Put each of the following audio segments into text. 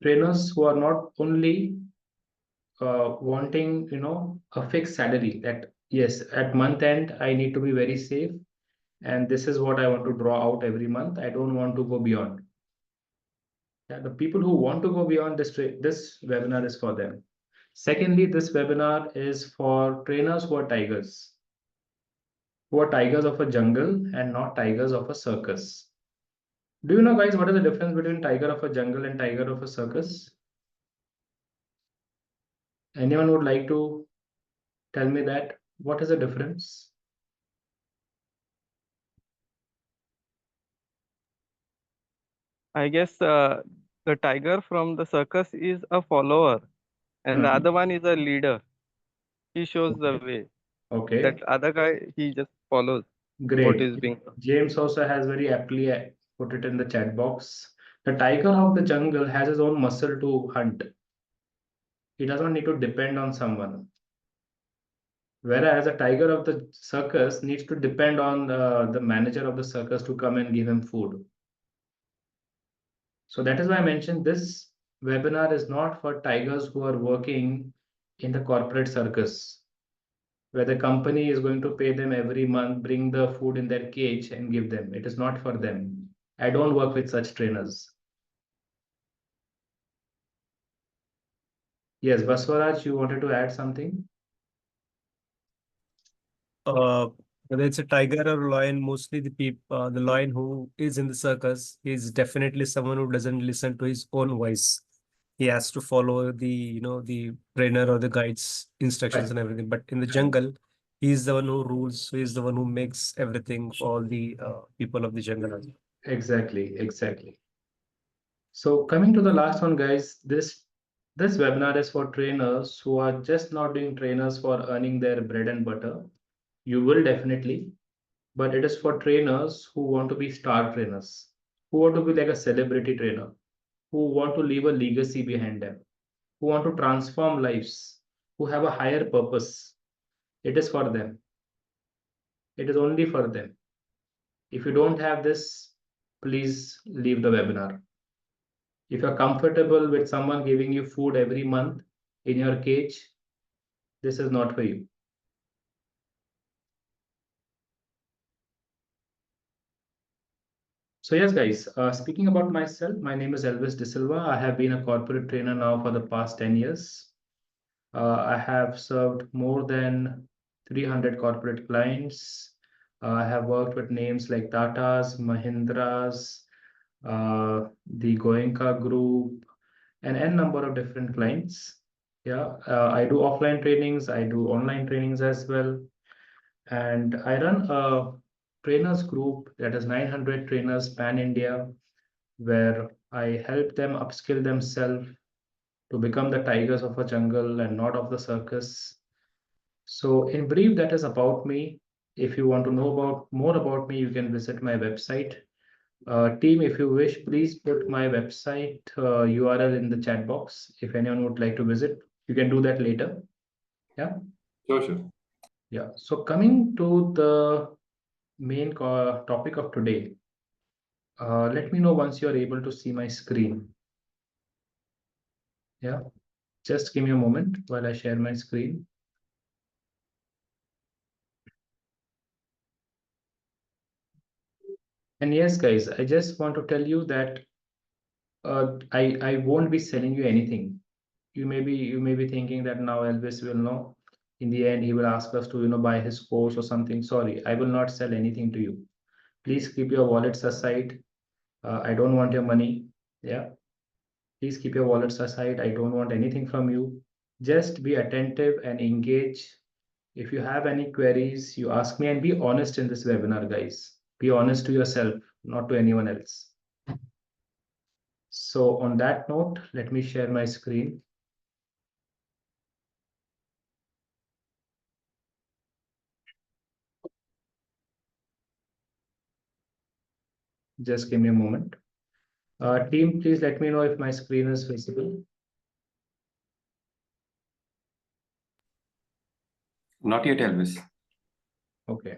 trainers who are not only wanting, a fixed salary that yes, at month end I need to be very safe, and this is what I want to draw out every month. I don't want to go beyond. Yeah, the people who want to go beyond this webinar is for them. Secondly, this webinar is for trainers who are tigers of a jungle and not tigers of a circus. Do you know, guys, what is the difference between tiger of a jungle and tiger of a circus? Anyone would like to tell me that? What is the difference? I guess the tiger from the circus is a follower, and the other one is a leader. He shows the way. That Okay, other guy, he just follows what great. is being. James also has very aptly put it in the chat box. The tiger of the jungle has his own muscle to hunt. He doesn't need to depend on someone. Whereas a tiger of the circus needs to depend on the manager of the circus to come and give him food. So that is why I mentioned this webinar is not for tigers who are working in the corporate circus, where the company is going to pay them every month, bring the food in their cage and give them. It is not for them. I don't work with such trainers. Yes, Baswaraj, you wanted to add something? uh, Whether it's a tiger or lion, mostly the lion who is in the circus is definitely someone who doesn't listen to his own voice. He has to follow the trainer or the guide's instructions Right. and everything. But in the jungle, he's the one who rules. He's the one who makes everything for all the people of the jungle. Exactly, exactly. So coming to the last one, guys, this webinar is for trainers who are just not doing trainers for earning their bread and butter. You will definitely, but it is for trainers who want to be star trainers, who want to be like a celebrity trainer, who want to leave a legacy behind them, who want to transform lives, who have a higher purpose. It is for them. It is only for them. If you don't have this, please leave the webinar. If you're comfortable with someone giving you food every month in your cage, this is not for you. So yes, guys, speaking about myself, my name is Elvis De Silva. I have been a corporate trainer now for the past 10 years. I have served more than 300 corporate clients. I have worked with names like Tata's, Mahindra's, the Goenka Group, and n number of different clients. Yeah, I do offline trainings, I do online trainings as well, and I run a trainers group that is 900 trainers pan India, where I help them upskill themselves to become the tigers of a jungle and not of the circus. So, in brief, that is about me. If you want to know about more about me, you can visit my website. Team, if you wish, please put my website URL in the chat box. If anyone would like to visit, you can do that later. Yeah. Sure. Yeah. So coming to the main topic of today, let me know once you're able to see my screen. Yeah. Just give me a moment while I share my screen. And yes, guys, I just want to tell you that I won't be selling you anything. You may be thinking that now Elvis will know. In the end, he will ask us to buy his course or something. Sorry, I will not sell anything to you. Please keep your wallets aside. I don't want your money. Yeah, please keep your wallets aside. I don't want anything from you. Just be attentive and engage. If you have any queries, you ask me, and be honest in this webinar, guys. Be honest to yourself, not to anyone else. So on that note, let me share my screen. Just give me a moment. Team, please let me know if my screen is visible. Not yet, Elvis. Okay.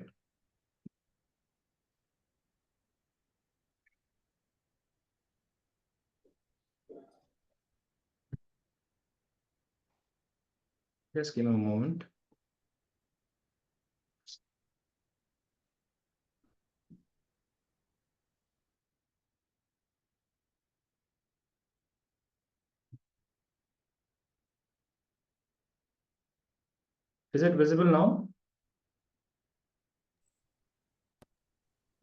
Just give me a moment. Is it visible now?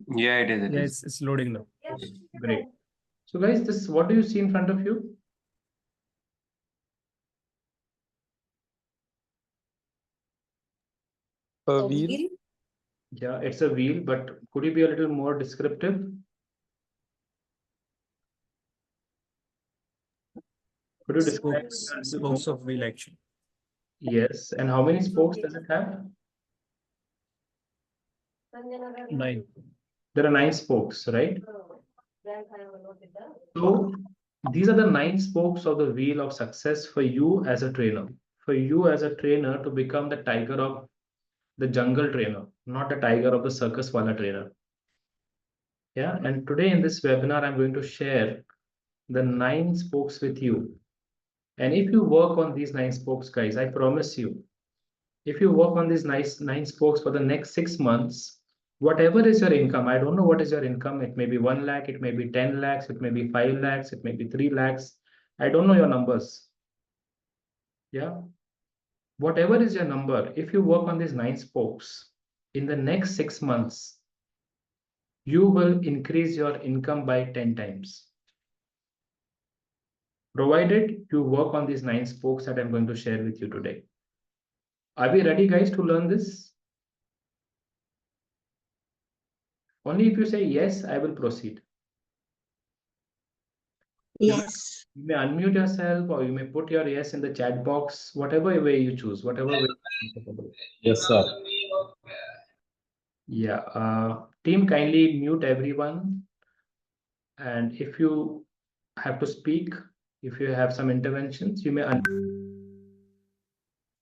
Yeah, it is. It Yeah, is. it's loading now. Great. So guys, this, what do you see in front of you? A wheel. Yeah, it's a wheel, but could you be a little more descriptive? Could you describe? Spokes of wheel actually. Yes, and how many spokes does it have? 9. There are 9 spokes, right? So these are the 9 spokes of the wheel of success for you as a trainer. For you as a trainer to become the tiger of the jungle trainer, not the tiger of the circus wala trainer. Yeah, and today in this webinar, I'm going to share the 9 spokes with you. And if you work on these 9 spokes, guys, I promise you, if you work on these 9 spokes for the next 6 months, whatever is your income, I don't know what is your income. It may be 1 lakh, it may be 10 lakhs, it may be 5 lakhs, it may be 3 lakhs. I don't know your numbers. Yeah. Whatever is your number, if you work on these 9 spokes in the next 6 months, you will increase your income by 10 times. Provided you work on these 9 spokes that I'm going to share with you today. Are we ready, guys, to learn this? Only if you say yes, I will proceed. Yes. You may unmute yourself or you may put your yes in the chat box, whatever way you choose, whatever way you're comfortable. Yes, sir. Yeah. Team, kindly mute everyone. And if you have to speak, if you have some interventions, you may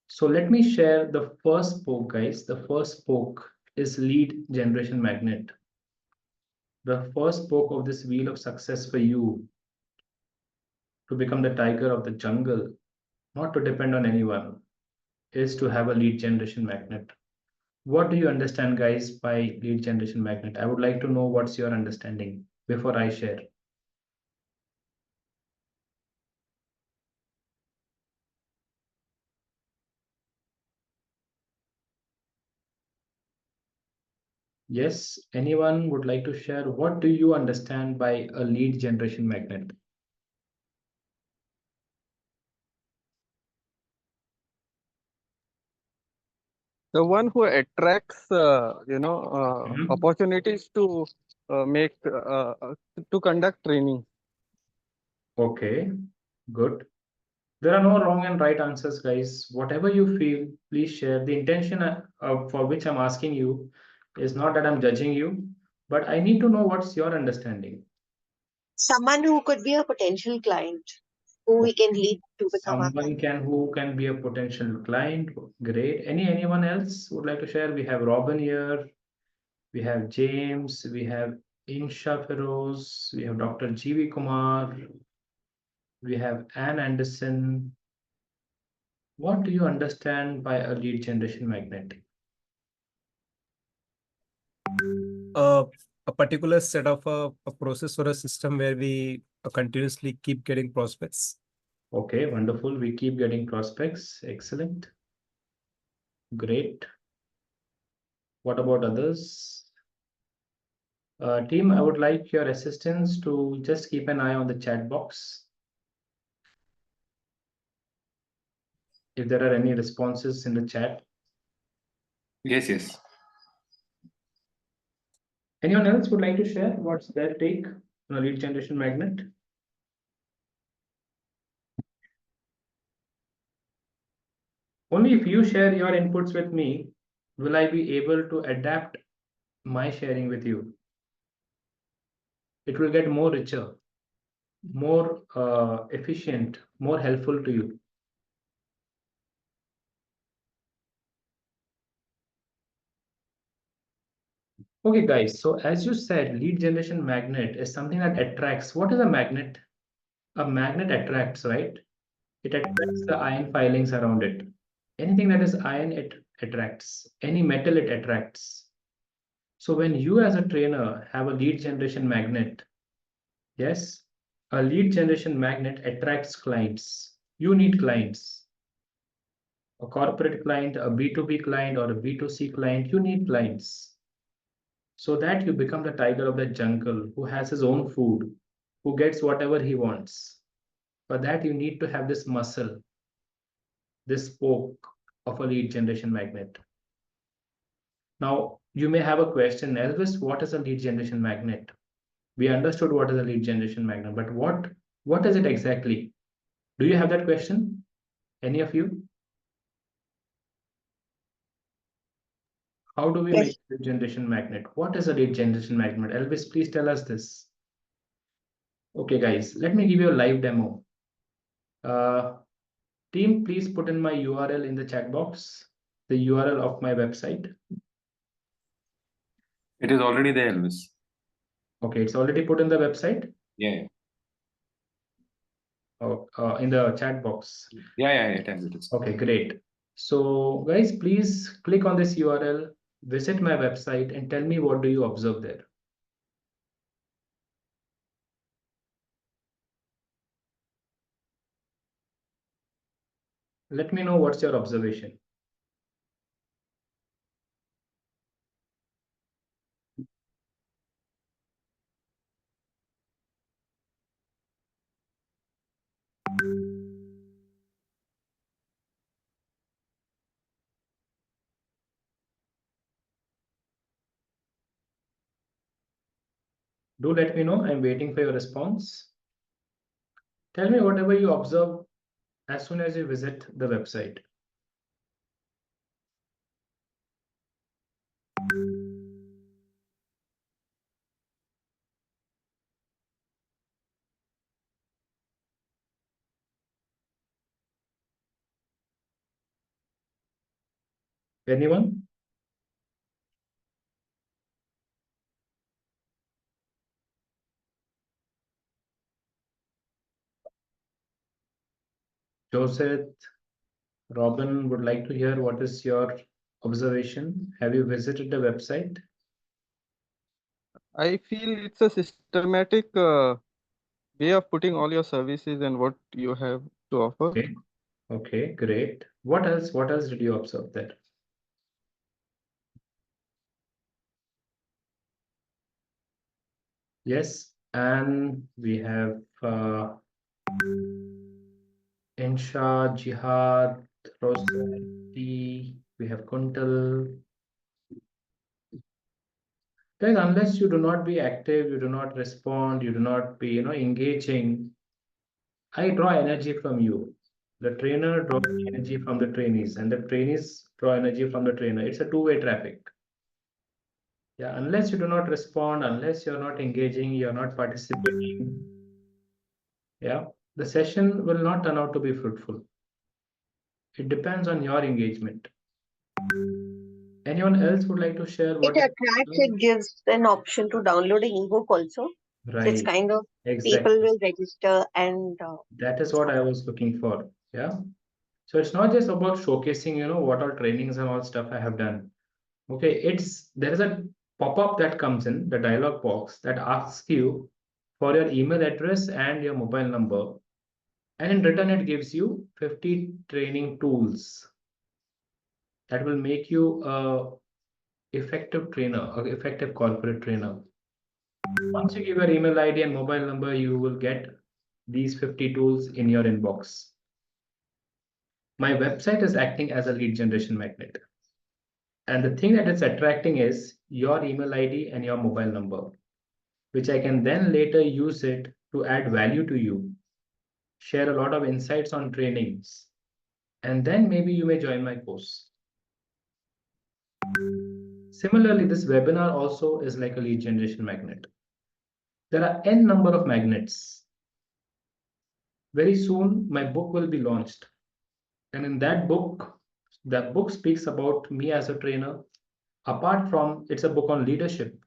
So let me share the first spoke, guys. The first spoke is lead generation magnet. The first spoke of this wheel of success for you to become the tiger of the jungle, not to depend on anyone, is to have a lead generation magnet. What do you understand, guys, by lead generation magnet? I would like to know what's your understanding before I share. Yes, anyone would like to share? What do you understand by a lead generation magnet? The one who attracts, Mhm. opportunities to to conduct training. Okay, good. There are no wrong and right answers, guys. Whatever you feel, please share. The intention for which I'm asking you is not that I'm judging you, but I need to know what's your understanding. Someone who could be a potential client who we can lead to become our Someone client. who can be a potential client. Great. Anyone else would like to share? We have Robin here. We have James. We have Insha Feroz. We have Dr. G.V. Kumar. We have Ann Anderson. What do you understand by a lead generation magnet? A particular set of a process or a system where we continuously keep getting prospects. Okay, wonderful. We keep getting prospects. Excellent. Great. What about others? Team, I would like your assistance to just keep an eye on the chat box. If there are any responses in the chat. Yes, yes. Anyone else would like to share what's their take on a lead generation magnet? Only if you share your inputs with me, will I be able to adapt my sharing with you. It will get more richer, more efficient, more helpful to you. Okay, guys. So as you said, lead generation magnet is something that attracts. What is a magnet? A magnet attracts, right? It attracts the ion filings around it. Anything that is iron, it attracts. Any metal, it attracts. So when you as a trainer have a lead generation magnet, yes, a lead generation magnet attracts clients. You need clients. A corporate client, a B2B client, or a B2C client, you need clients. So that you become the tiger of the jungle who has his own food, who gets whatever he wants. For that, you need to have this muscle, this spoke of a lead generation magnet. Now, you may have a question, Elvis, what is a lead generation magnet? We understood what is a lead generation magnet, but what is it exactly? Do you have that question? Any of you? How do we Yes. make a lead generation magnet? What is a lead generation magnet? Elvis, please tell us this. Okay, guys, let me give you a live demo. Team, please put in my URL in the chat box, the URL of my website. It is already there, Elvis. Okay, it's already put in the website. Yeah. Oh, in the chat box. Yeah, it is. Okay, great. So guys, please click on this URL, visit my website and tell me what do you observe there. Let me know what's your observation. Do let me know. I'm waiting for your response. Tell me whatever you observe as soon as you visit the website. Anyone? Joseph, Robin would like to hear what is your observation. Have you visited the website? I feel it's a systematic way of putting all your services and what you have to offer. Okay. Okay, great. What else? What else did you observe there? Yes, and we have Insha, Jihad, Rosati, we have Kuntal. Guys, unless you do not be active, you do not respond, you do not be, engaging, I draw energy from you. The trainer draws energy from the trainees, and the trainees draw energy from the trainer. It's a two-way traffic. Yeah, unless you do not respond, unless you're not engaging, you're not participating, yeah, the session will not turn out to be fruitful. It depends on your engagement. Anyone else would like to share what? It attracts, it gives an option to download an ebook also. So it's Right, kind of exactly. people will register and That is what I was looking for. Yeah. So it's not just about showcasing, what all trainings and all stuff I have done. Okay, there is a pop-up that comes in the dialog box that asks you for your email address and your mobile number. And in return, it gives you 50 training tools that will make you a effective trainer, an effective corporate trainer. Once you give your email ID and mobile number, you will get these 50 tools in your inbox. My website is acting as a lead generation magnet. And the thing that it's attracting is your email ID and your mobile number, which I can then later use it to add value to you, share a lot of insights on trainings, and then maybe you may join my course. Similarly, this webinar also is like a lead generation magnet. There are n number of magnets. Very soon, my book will be launched. And in that book speaks about me as a trainer. Apart from, it's a book on leadership.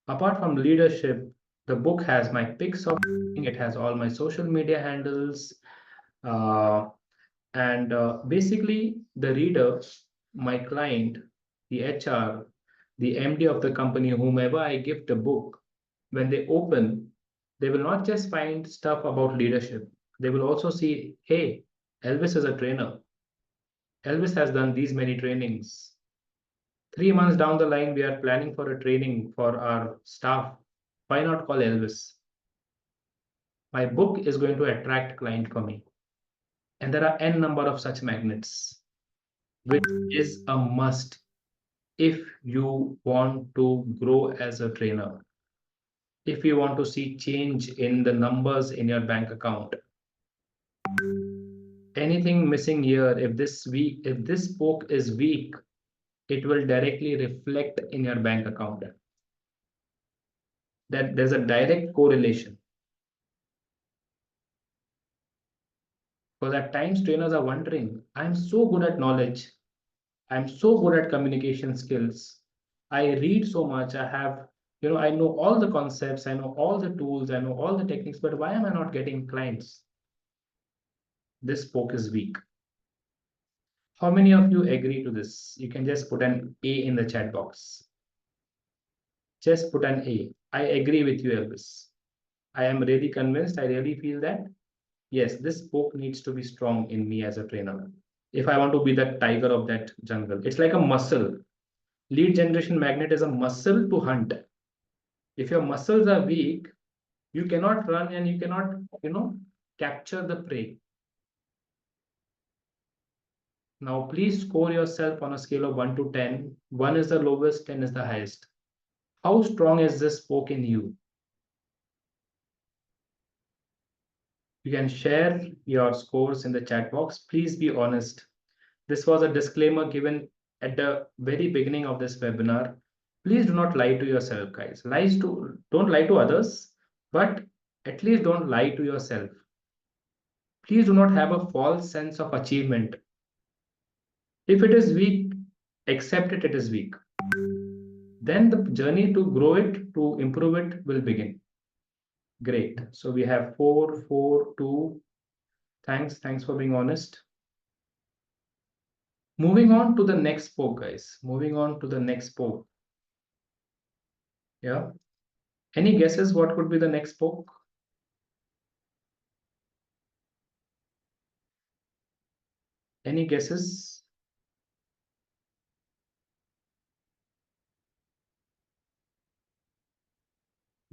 Apart from leadership, the book has my pics of, it has all my social media handles, And basically, the reader, my client, the HR, the MD of the company, whomever I give the book, when they open, they will not just find stuff about leadership. They will also see, hey, Elvis is a trainer. Elvis has done these many trainings. 3 months down the line, we are planning for a training for our staff. Why not call Elvis? My book is going to attract client for me. And there are n number of such magnets, which is a must if you want to grow as a trainer, if you want to see change in the numbers in your bank account. Anything missing here, if this book is weak, it will directly reflect in your bank account. That there's a direct correlation. Because at times trainers are wondering, I'm so good at knowledge, I'm so good at communication skills, I read so much, I have, I know all the concepts, I know all the tools, I know all the techniques, but why am I not getting clients? This book is weak. How many of you agree to this? You can just put an A in the chat box. Just put an A. I agree with you, Elvis. I am really convinced. I really feel that, yes, this book needs to be strong in me as a trainer. If I want to be the tiger of that jungle, it's like a muscle. Lead generation magnet is a muscle to hunt. If your muscles are weak, you cannot run and you cannot, capture the prey. Now, please score yourself on a scale of 1 to 10. 1 is the lowest, 10 is the highest. How strong is this spoke in you? You can share your scores in the chat box. Please be honest. This was a disclaimer given at the very beginning of this webinar. Please do not lie to yourself, guys. Don't lie to others, but at least don't lie to yourself. Please do not have a false sense of achievement. If it is weak, accept it is weak. Then the journey to grow it, to improve it will begin. Great. So we have 4, 4, 2. Thanks for being honest. Moving on to the next poke, guys. Moving on to the next poke. Yeah. Any guesses what could be the next poke? Any guesses?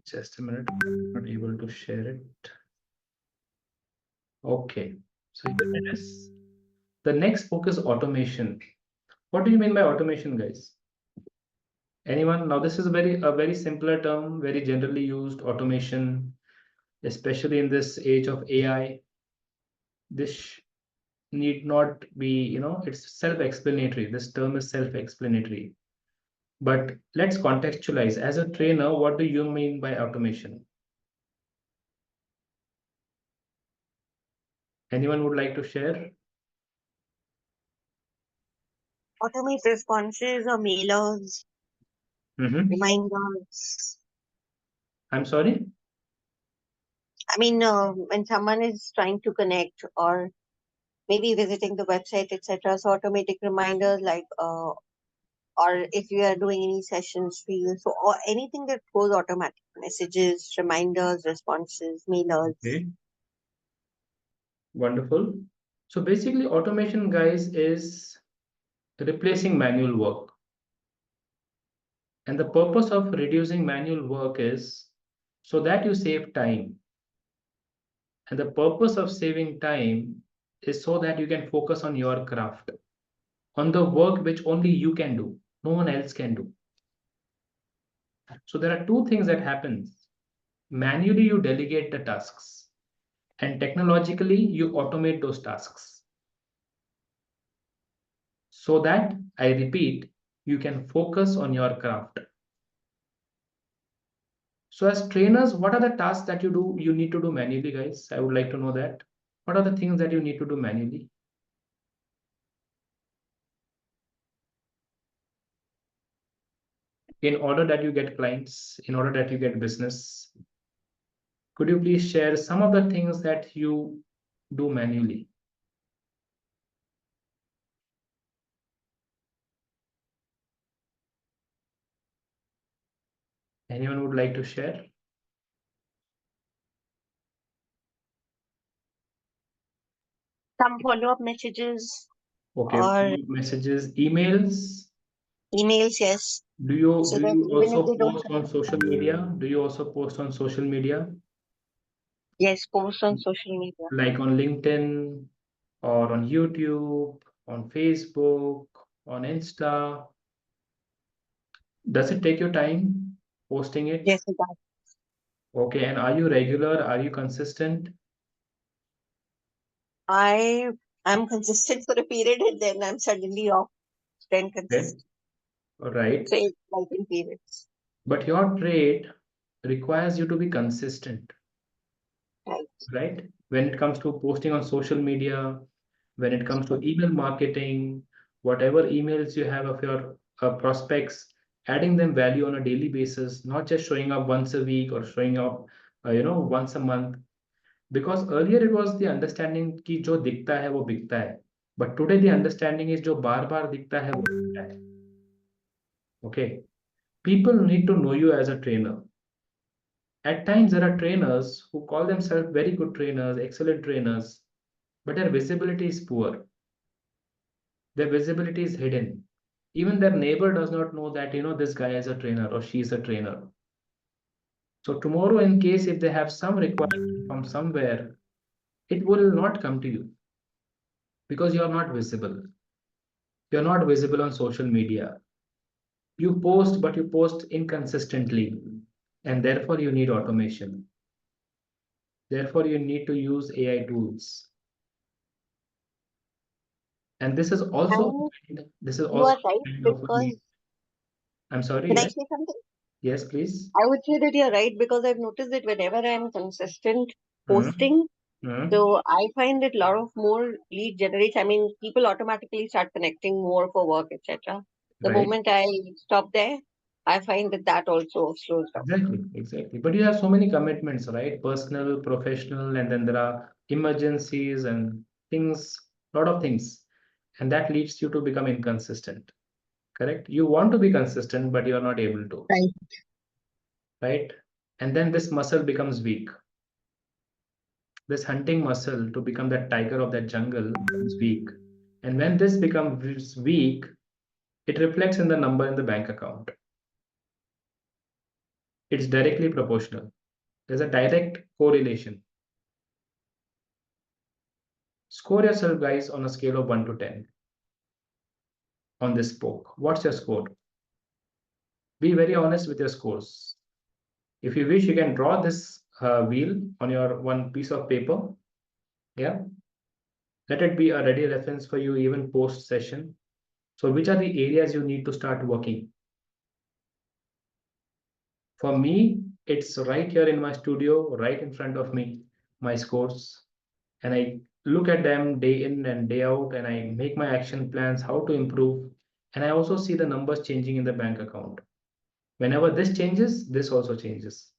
Just a minute. I'm not able to share it. Okay. So here it is. The next poke is automation. What do you mean by automation, guys? Anyone? Now this is a very simpler term, very generally used automation, especially in this age of AI. This need not be, it's self-explanatory. This term is self-explanatory. But let's contextualize. As a trainer, what do you mean by automation? Anyone would like to share? Automate responses or mailers, reminders. I'm sorry? I mean, when someone is trying to connect or maybe visiting the website, etc. So automatic reminders like, or if you are doing any sessions for you, so or anything that goes automatic, messages, reminders, responses, mailers. Okay. Wonderful. So basically, automation, guys, is replacing manual work. And the purpose of reducing manual work is so that you save time. And the purpose of saving time is so that you can focus on your craft, on the work which only you can do, no one else can do. So there are two things that happens. Manually, you delegate the tasks, and technologically, you automate those tasks. So that, I repeat, you can focus on your craft. So as trainers, what are the tasks that you need to do manually, guys? I would like to know that. What are the things that you need to do manually? In order that you get clients, in order that you get business, could you please share some of the things that you do manually? Anyone would like to share? Some follow-up messages Okay, or messages, emails. emails, yes. Do you So do that you even if also they don't post on social media? Do you also post on social media, yes, post on social media. like on LinkedIn or on YouTube, on Facebook, on Insta? Does it take your time posting it? Yes, it does. Okay, and are you regular? Are you consistent? I am consistent for a period and then I'm suddenly off, then Okay, consistent. all right. So it's like in periods. But your trade requires you to be consistent, Right. right? When it comes to posting on social media, when it comes to email marketing, whatever emails you have of your prospects, adding them value on a daily basis, not just showing up once a week or showing up, once a month. Because earlier it was the understanding कि जो दिखता है वो बिकता है. But today the understanding is जो बार बार दिखता है वो बिकता है. Okay. People need to know you as a trainer. At times there are trainers who call themselves very good trainers, excellent trainers, but their visibility is poor. Their visibility is hidden. Even their neighbor does not know that, this guy is a trainer or she is a trainer. So tomorrow, in case if they have some requirement from somewhere, it will not come to you because you are not visible. You're not visible on social media. You post, but you post inconsistently, and therefore you need automation. Therefore, you need to use AI tools. And this is also And this is you also are right kind of a because need. I'm sorry, can I yes, say something? yes, please. I would say that you're right because I've noticed that whenever I'm consistent Hmm, posting, hmm, so I find that a lot of more lead generates. I mean, people automatically start connecting more for work, etc. The right. moment I stop there, I find that that also slows down. Exactly, exactly. But you have so many commitments, right? Personal, professional, and then there are emergencies and things, lot of things. And that leads you to become inconsistent, correct? You want to be consistent, but you are not able to, Right. right? And then this muscle becomes weak. This hunting muscle to become that tiger of that jungle becomes weak. And when this becomes weak, it reflects in the number in the bank account. It's directly proportional. There's a direct correlation. Score yourself, guys, on a scale of 1 to 10 on this spoke. What's your score? Be very honest with your scores. If you wish, you can draw this wheel on your one piece of paper. Yeah. Let it be a ready reference for you even post session. So which are the areas you need to start working? For me, it's right here in my studio, right in front of me, my scores. And I look at them day in and day out, and I make my action plans, how to improve. And I also see the numbers changing in the bank account. Whenever this changes, this also changes.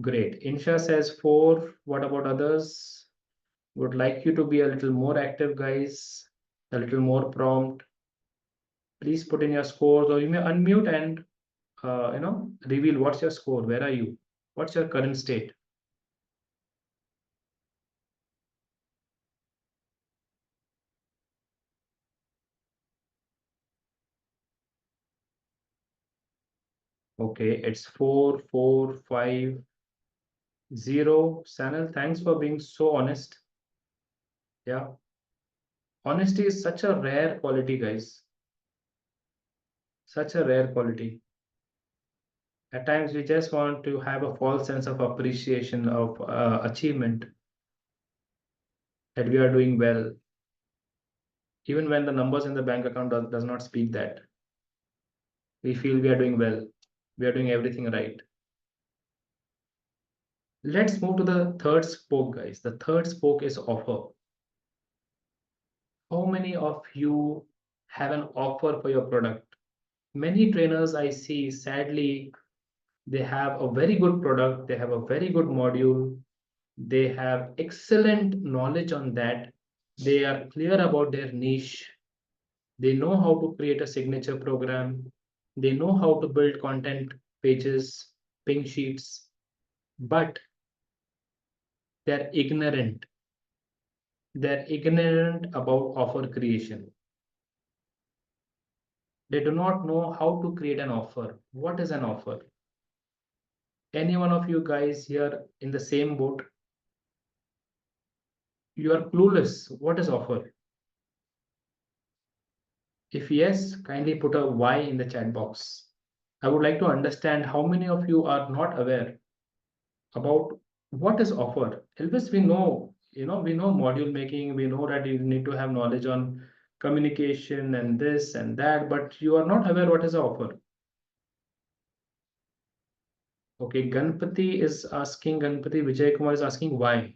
Great. Insha says 4. What about others? Would like you to be a little more active, guys, a little more prompt. Please put in your scores, or you may unmute and reveal what's your score. Where are you? What's your current state? Okay, it's 4, 4, 5, 0. Sanal, thanks for being so honest. Yeah. Honesty is such a rare quality, guys. Such a rare quality. At times, we just want to have a false sense of appreciation of achievement that we are doing well, even when the numbers in the bank account does not speak that. We feel we are doing well, we are doing everything right. Let's move to the third spoke, guys. The third spoke is offer. How many of you have an offer for your product? Many trainers I see, sadly, they have a very good product, they have a very good module, they have excellent knowledge on that, they are clear about their niche, they know how to create a signature program, they know how to build content pages, pink sheets, but they're ignorant. They're ignorant about offer creation. They do not know how to create an offer. What is an offer? Any one of you guys here in the same boat? You are clueless. What is offer? If yes, kindly put a Y in the chat box. I would like to understand how many of you are not aware about what is offer. Elvis, we know, we know module making, we know that you need to have knowledge on communication and this and that, but you are not aware what is offer. Okay, Ganpati is asking, Ganpati Vijay Kumar is asking why.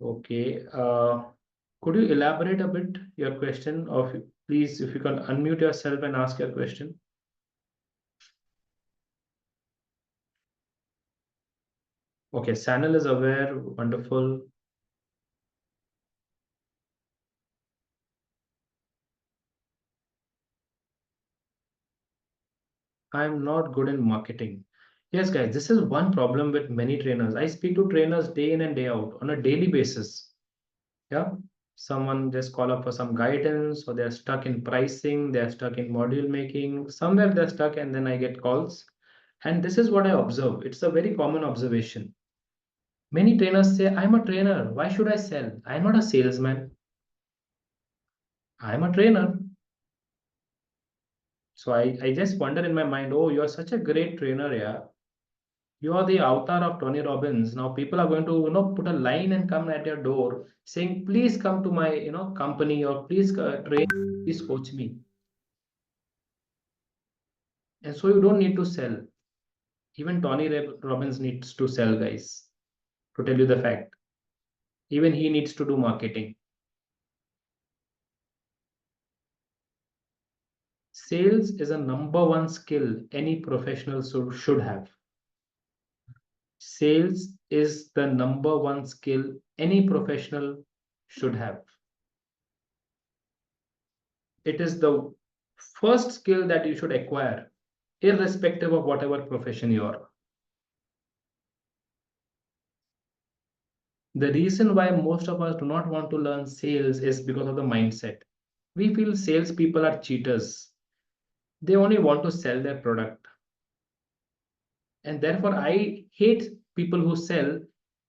Okay, could you elaborate a bit your question of, please, if you can unmute yourself and ask your question. Okay, Sanal is aware, wonderful. I'm not good in marketing. Yes, guys, this is one problem with many trainers. I speak to trainers day in and day out on a daily basis. Yeah, someone just call up for some guidance, or they're stuck in pricing, they're stuck in module making, somewhere they're stuck, and then I get calls. And this is what I observe. It's a very common observation. Many trainers say, I'm a trainer. Why should I sell? I'm not a salesman. I'm a trainer. So I just wonder in my mind, oh, you're such a great trainer, yeah. You are the avatar of Tony Robbins. Now people are going to, put a line and come at your door saying, please come to my, company, or please train, please coach me. And so you don't need to sell. Even Tony Robbins needs to sell, guys, to tell you the fact. Even he needs to do marketing. Sales is a number one skill any professional should have. Sales is the number one skill any professional should have. It is the first skill that you should acquire, irrespective of whatever profession you are. The reason why most of us do not want to learn sales is because of the mindset. We feel salespeople are cheaters. They only want to sell their product. And therefore, I hate people who sell.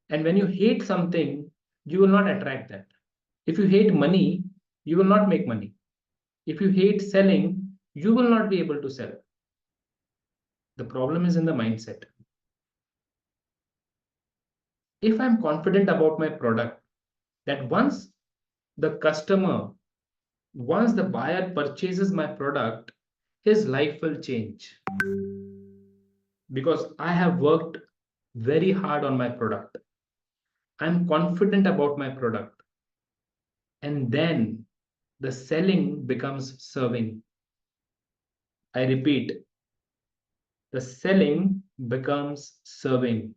And when you hate something, you will not attract that. If you hate money, you will not make money. If you hate selling, you will not be able to sell. The problem is in the mindset. If I'm confident about my product, that once the buyer purchases my product, his life will change. Because I have worked very hard on my product. I'm confident about my product. And then the selling becomes serving. I repeat, the selling becomes serving.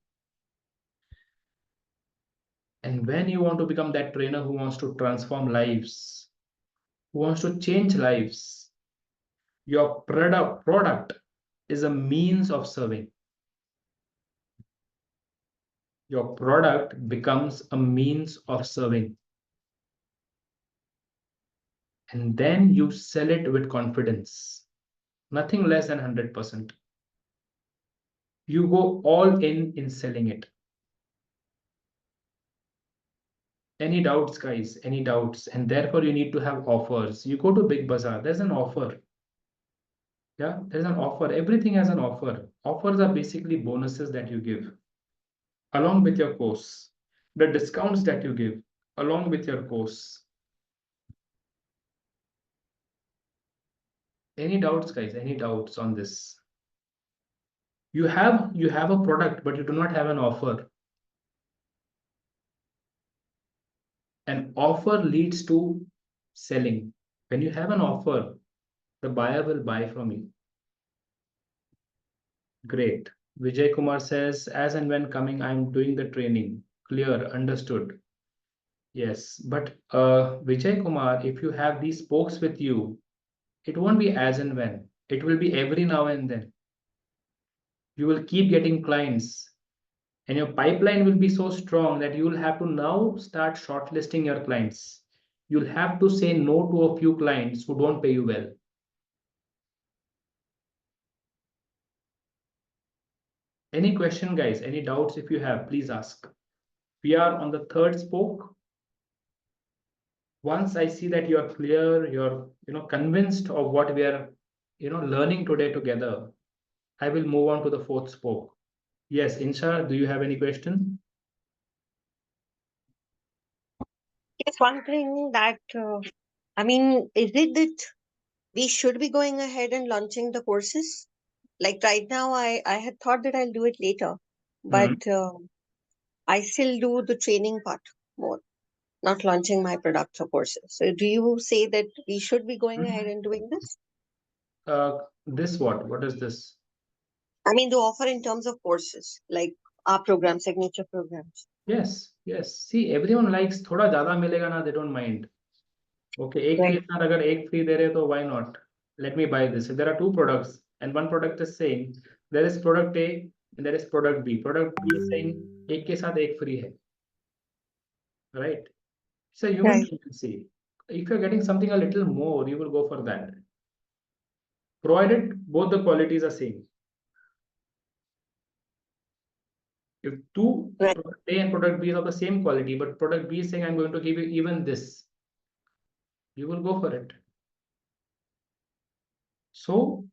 And when you want to become that trainer who wants to transform lives, who wants to change lives, your product is a means of serving. Your product becomes a means of serving. And then you sell it with confidence, nothing less than 100%. You go all in selling it. Any doubts, guys? Any doubts? And therefore, you need to have offers. You go to Big Bazaar, there's an offer. Yeah, there's an offer. Everything has an offer. Offers are basically bonuses that you give along with your course, the discounts that you give along with your course. Any doubts, guys? Any doubts on this? You have a product, but you do not have an offer. An offer leads to selling. When you have an offer, the buyer will buy from you. Great. Vijay Kumar says, as and when coming, I'm doing the training. Clear, understood. Yes, but Vijay Kumar, if you have these spokes with you, it won't be as and when. It will be every now and then. You will keep getting clients, and your pipeline will be so strong that you will have to now start shortlisting your clients. You'll have to say no to a few clients who don't pay you well. Any question, guys? Any doubts? If you have, please ask. We are on the third spoke. Once I see that you're clear, you're convinced of what we are learning today together, I will move on to the fourth spoke. Yes, Insha, do you have any question? Yes, one thing that, I mean, is it that we should be going ahead and launching the courses? Like right now, I had thought that I'll do it later, but I still do the training part more, not launching my products or courses. So do you say that we should be going ahead and doing this? This what? What is this? I mean, the offer in terms of courses, like our program, signature programs. Yes, yes. See, everyone likes थोड़ा ज़्यादा मिलेगा ना, they don't mind. Okay, एक Right. के साथ अगर एक free दे रहे तो why not? Let me buy this. If there are two products and one product is saying there is product A and there is product B. Product B is saying एक के साथ एक free है, right? It's a human Right. tendency. If you're getting something a little more, you will go for that, provided both the qualities are same. If two Right. product A and product B is of the same quality, but product B is saying I'm going to give you even this, you will go for it. So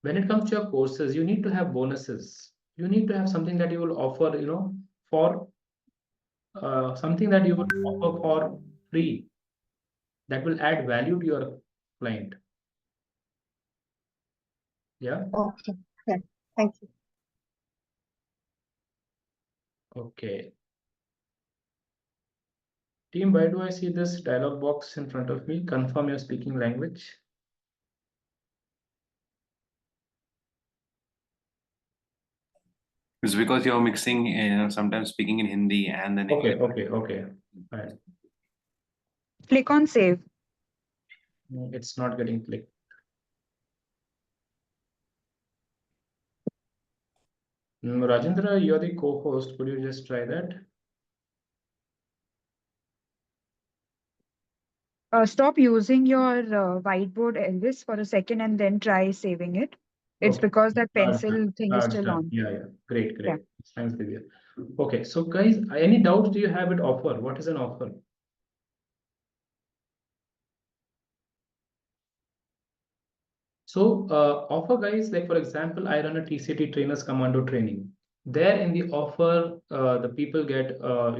when it comes to your courses, you need to have bonuses. You need to have something that you will offer, for something that you will offer for free that will add value to your client. Yeah. Okay. Yeah. Thank you. Okay. Team, why do I see this dialog box in front of me? Confirm your speaking language. It's because you're mixing, sometimes speaking in Hindi and then Okay, English. okay. Fine. Click on save. It's not getting clicked. Rajendra, you're the co-host. Could you just try that? Stop using your whiteboard, Elvis, for a second and then try saving it. It's Okay. because that Start pencil done. thing is Start still done. on. Yeah. Great. Yeah. Thanks, Divya. Okay, so guys, any doubts do you have with offer? What is an offer? So offer, guys, like for example, I run a TCT trainers commando training. There in the offer, the people get a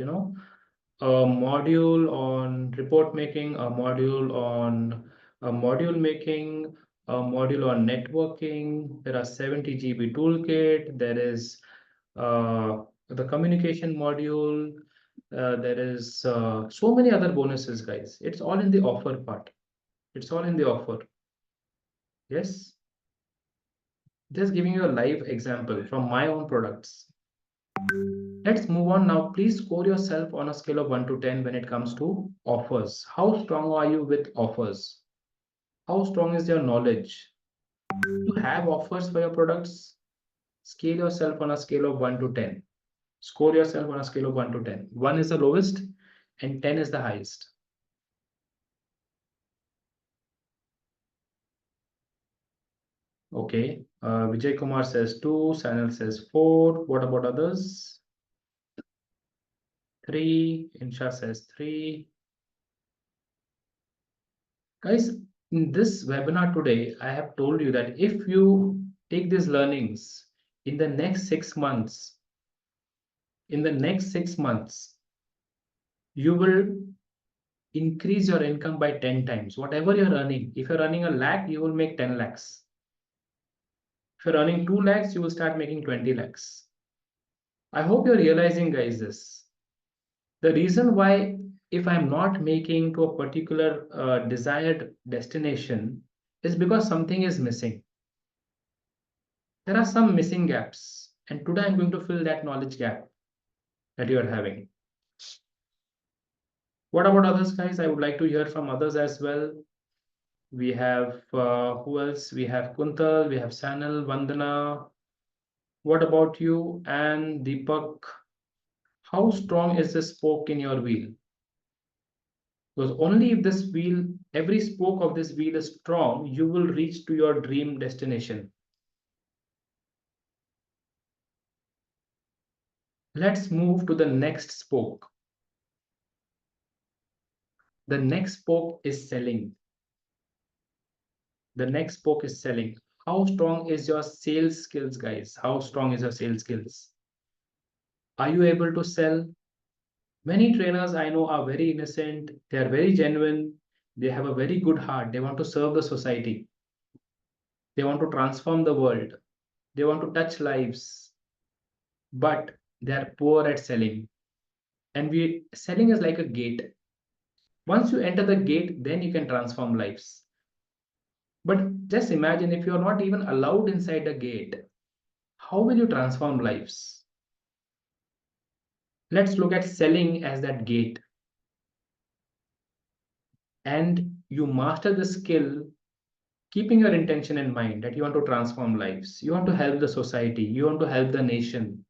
module on report making, a module on module making, a module on networking. There are 70 GB toolkit. There is the communication module. There is so many other bonuses, guys. It's all in the offer part. It's all in the offer. Yes. Just giving you a live example from my own products. Let's move on now. Please score yourself on a scale of 1 to 10 when it comes to offers. How strong are you with offers? How strong is your knowledge? You have offers for your products? Scale yourself on a scale of 1 to 10. Score yourself on a scale of 1 to 10. 1 is the lowest and 10 is the highest. Okay. Vijay Kumar says 2. Sanil says 4. What about others? 3. Insha says 3. Guys, in this webinar today, I have told you that if you take these learnings in the next 6 months, you will increase your income by 10 times. Whatever you're earning, if you're earning a lakh, you will make 10 lakhs. If you're earning 2 lakhs, you will start making 20 lakhs. I hope you're realizing, guys, this. The reason why, if I'm not making to a particular desired destination, is because something is missing. There are some missing gaps, and today I'm going to fill that knowledge gap that you are having. What about others, guys? I would like to hear from others as well. We have who else? We have Kuntal, we have Sanal, Vandana. What about you and Deepak? How strong is the spoke in your wheel? Because only if this wheel, every spoke of this wheel is strong, you will reach to your dream destination. Let's move to the next spoke. The next spoke is selling. The next spoke is selling. How strong is your sales skills, guys? How strong is your sales skills? Are you able to sell? Many trainers I know are very innocent. They are very genuine. They have a very good heart. They want to serve the society. They want to transform the world. They want to touch lives. But they are poor at selling. And selling is like a gate. Once you enter the gate, then you can transform lives. But just imagine if you're not even allowed inside the gate, how will you transform lives? Let's look at selling as that gate. And you master the skill, keeping your intention in mind that you want to transform lives, you want to help the society, you want to help the nation.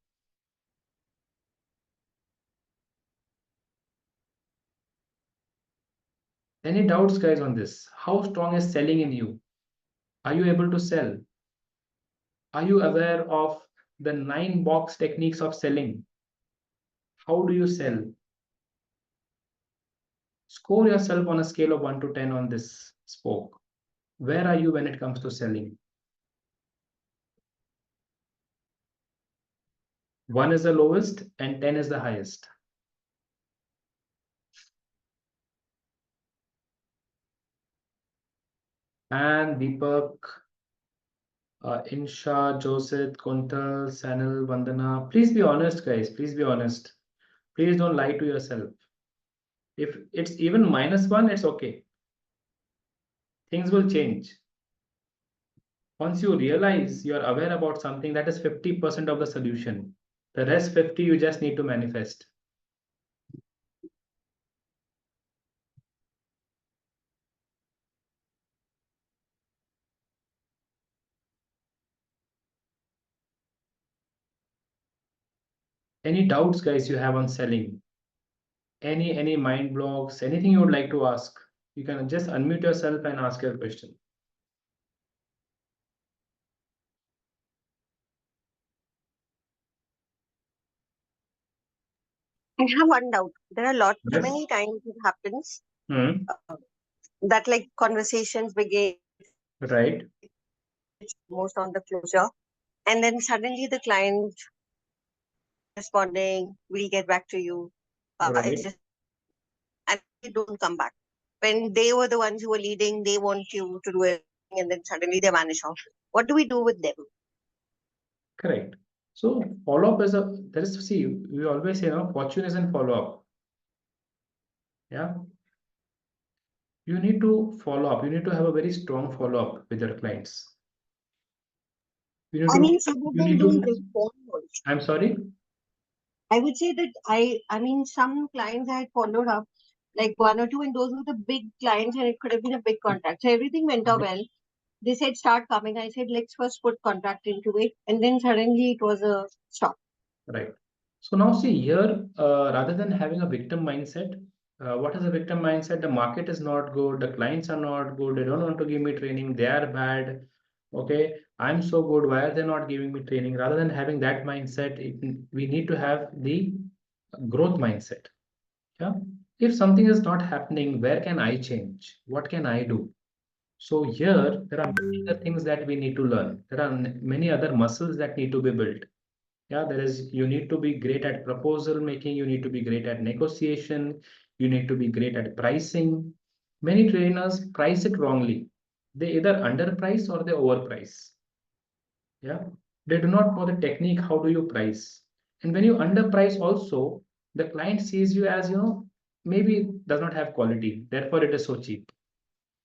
Any doubts, guys, on this? How strong is selling in you? Are you able to sell? Are you aware of the 9-box techniques of selling? How do you sell? Score yourself on a scale of 1 to 10 on this spoke. Where are you when it comes to selling? 1 is the lowest and 10 is the highest. And Deepak, Insha, Joseph, Kuntal, Sanil, Vandana. Please be honest, guys. Please be honest. Please don't lie to yourself. If it's even -1, it's okay. Things will change. Once you realize you're aware about something, that is 50% of the solution. The rest 50 you just need to manifest. Any doubts, guys, you have on selling? Any mind blocks, anything you would like to ask? You can just unmute yourself and ask your question. I have one doubt. There are lots, Yes. many times it happens Hmm. that like conversations begin Right. most on the closure, and then suddenly the client responding, "We'll get back to you." Right. It's just and they don't come back. When they were the ones who were leading, they want you to do it, and then suddenly they vanish off. What do we do with them? Correct. So follow-up is see, we always say, fortune is in follow-up. Yeah. You need to follow up. You need to have a very strong follow-up with your clients. I mean, some of them don't respond also. I'm sorry. I would say that I mean, some clients I had followed up, like one or two, and those were the big clients, and it could have been a big contract. So everything went out well. They said start coming. I said let's first put contract into it, and then suddenly it was a stop. Right. So now see here, rather than having a victim mindset, what is a victim mindset? The market is not good, the clients are not good, they don't want to give me training, they are bad. Okay, I'm so good, why are they not giving me training? Rather than having that mindset, we need to have the growth mindset. Yeah. If something is not happening, where can I change? What can I do? So here, there are many other things that we need to learn. There are many other muscles that need to be built. Yeah, you need to be great at proposal making, you need to be great at negotiation, you need to be great at pricing. Many trainers price it wrongly. They either underprice or they overprice. Yeah, they do not know the technique, how do you price? And when you underprice also, the client sees you as, maybe it does not have quality, therefore it is so cheap.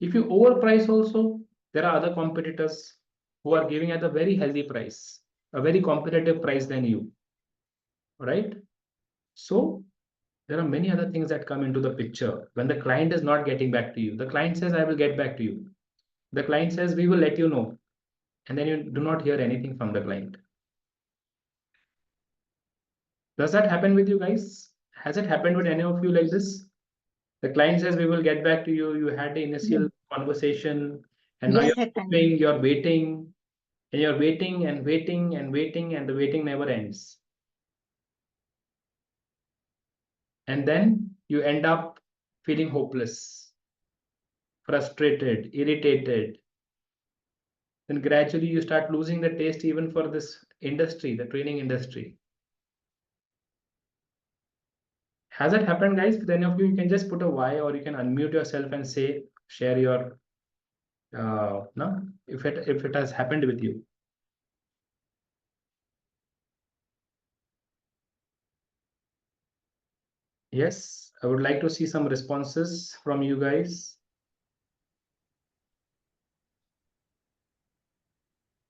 If you overprice also, there are other competitors who are giving at a very healthy price, a very competitive price than you, right? So there are many other things that come into the picture when the client is not getting back to you. The client says, I will get back to you. The client says, we will let you know. And then you do not hear anything from the client. Does that happen with you guys? Has it happened with any of you like this? The client says, we will get back to you. You had the initial conversation, and now Yes, at times. you're waiting, and you're waiting and waiting and waiting, and the waiting never ends. And then you end up feeling hopeless, frustrated, irritated. Then gradually you start losing the taste even for this industry, the training industry. Has it happened, guys? With any of you, you can just put a Y, or you can unmute yourself and say, share your no, if it has happened with you. Yes, I would like to see some responses from you guys.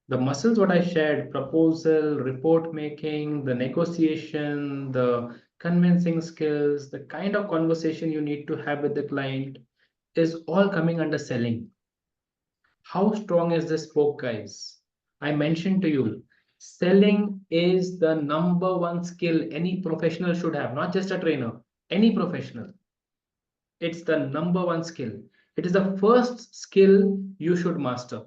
The muscles, what I shared, proposal, report making, the negotiation, the convincing skills, the kind of conversation you need to have with the client is all coming under selling. How strong is this spoke, guys? I mentioned to you, selling is the #1 skill any professional should have, not just a trainer, any professional. It's the #1 skill. It is the first skill you should master.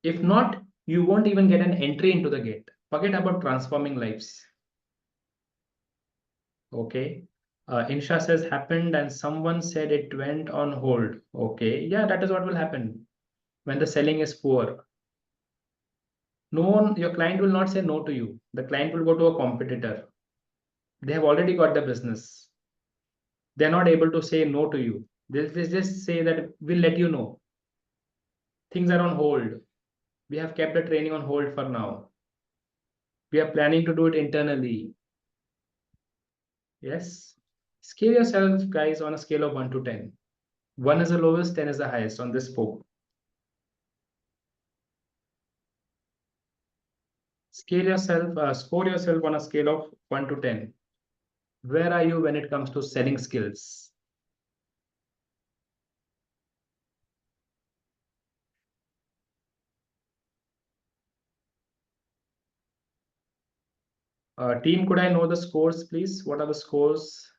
If not, you won't even get an entry into the gate. Forget about transforming lives. Okay. Insha says happened and someone said it went on hold. Okay. Yeah, that is what will happen when the selling is poor. No one, your client will not say no to you. The client will go to a competitor. They have already got the business. They're not able to say no to you. They'll just say that we'll let you know. Things are on hold. We have kept the training on hold for now. We are planning to do it internally. Yes. Scale yourself, guys, on a scale of 1 to 10. 1 is the lowest, 10 is the highest on this spoke. Scale yourself, score yourself on a scale of 1 to 10. Where are you when it comes to selling skills? Team, could I know the scores, please? What are the scores?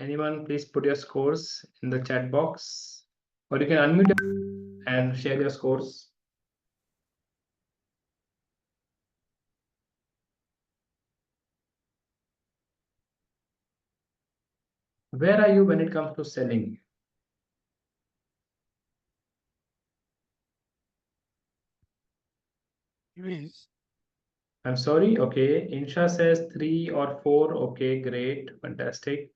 Anyone, please put your scores in the chat box, or you can unmute and share your scores. Where are you when it comes to selling? I'm sorry. Okay. Insha says 3 or 4. Okay, great. Fantastic.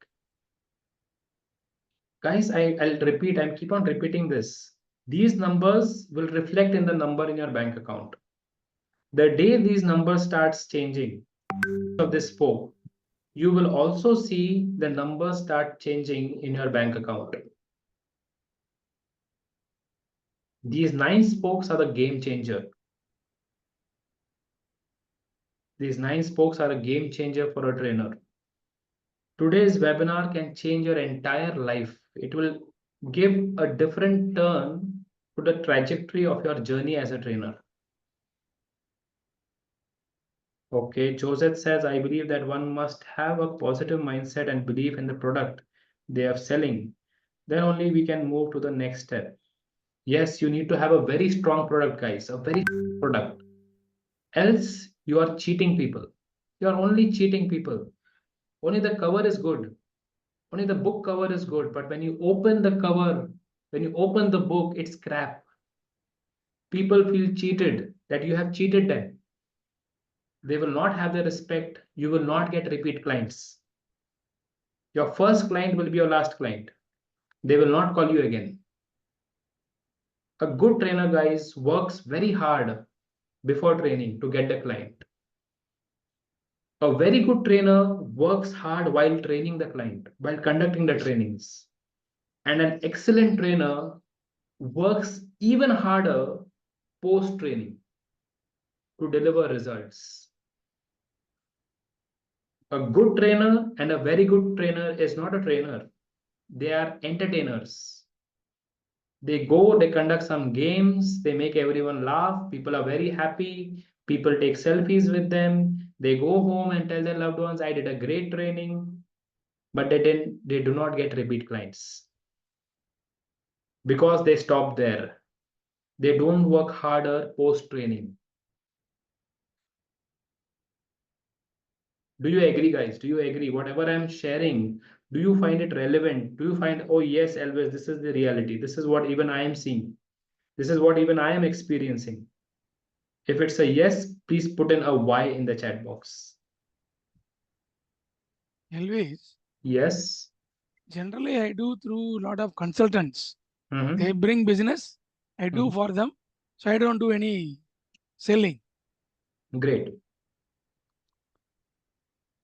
Guys, I'll repeat. I'll keep on repeating this. These numbers will reflect in the number in your bank account. The day these numbers starts changing of this spoke, you will also see the numbers start changing in your bank account. These 9 spokes are the game changer. These 9 spokes are a game changer for a trainer. Today's webinar can change your entire life. It will give a different turn to the trajectory of your journey as a trainer. Okay, Joseph says, I believe that one must have a positive mindset and belief in the product they are selling. Then only we can move to the next step. Yes, you need to have a very strong product, guys, a very strong product. Else, you are cheating people. You are only cheating people. Only the cover is good. Only the book cover is good. But when you open the cover, when you open the book, it's crap. People feel cheated, that you have cheated them. They will not have the respect. You will not get repeat clients. Your first client will be your last client. They will not call you again. A good trainer, guys, works very hard before training to get the client. A very good trainer works hard while training the client, while conducting the trainings. And an excellent trainer works even harder post training to deliver results. A good trainer and a very good trainer is not a trainer. They are entertainers. They go, they conduct some games, they make everyone laugh. People are very happy. People take selfies with them. They go home and tell their loved ones, I did a great training. But they do not get repeat clients because they stop there. They don't work harder post training. Do you agree, guys? Do you agree? Whatever I'm sharing, do you find it relevant? Do you find, oh yes, Elvis, this is the reality. This is what even I am seeing. This is what even I am experiencing. If it's a yes, please put in a Y in the chat box. Always. Yes. Generally, I do through a lot of consultants. Mhm. They bring business, I do Mhm. for them. So I don't do any selling. Great.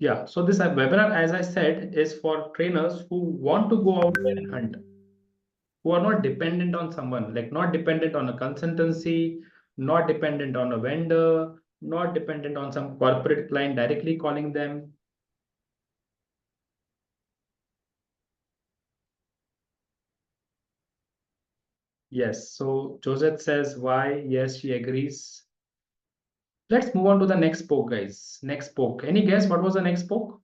Yeah, so this webinar, as I said, is for trainers who want to go out there and hunt, who are not dependent on someone, like not dependent on a consultancy, not dependent on a vendor, not dependent on some corporate client directly calling them. Yes, so Josette says why. Yes, she agrees. Let's move on to the next poke, guys. Next poke. Any guess what was the next poke?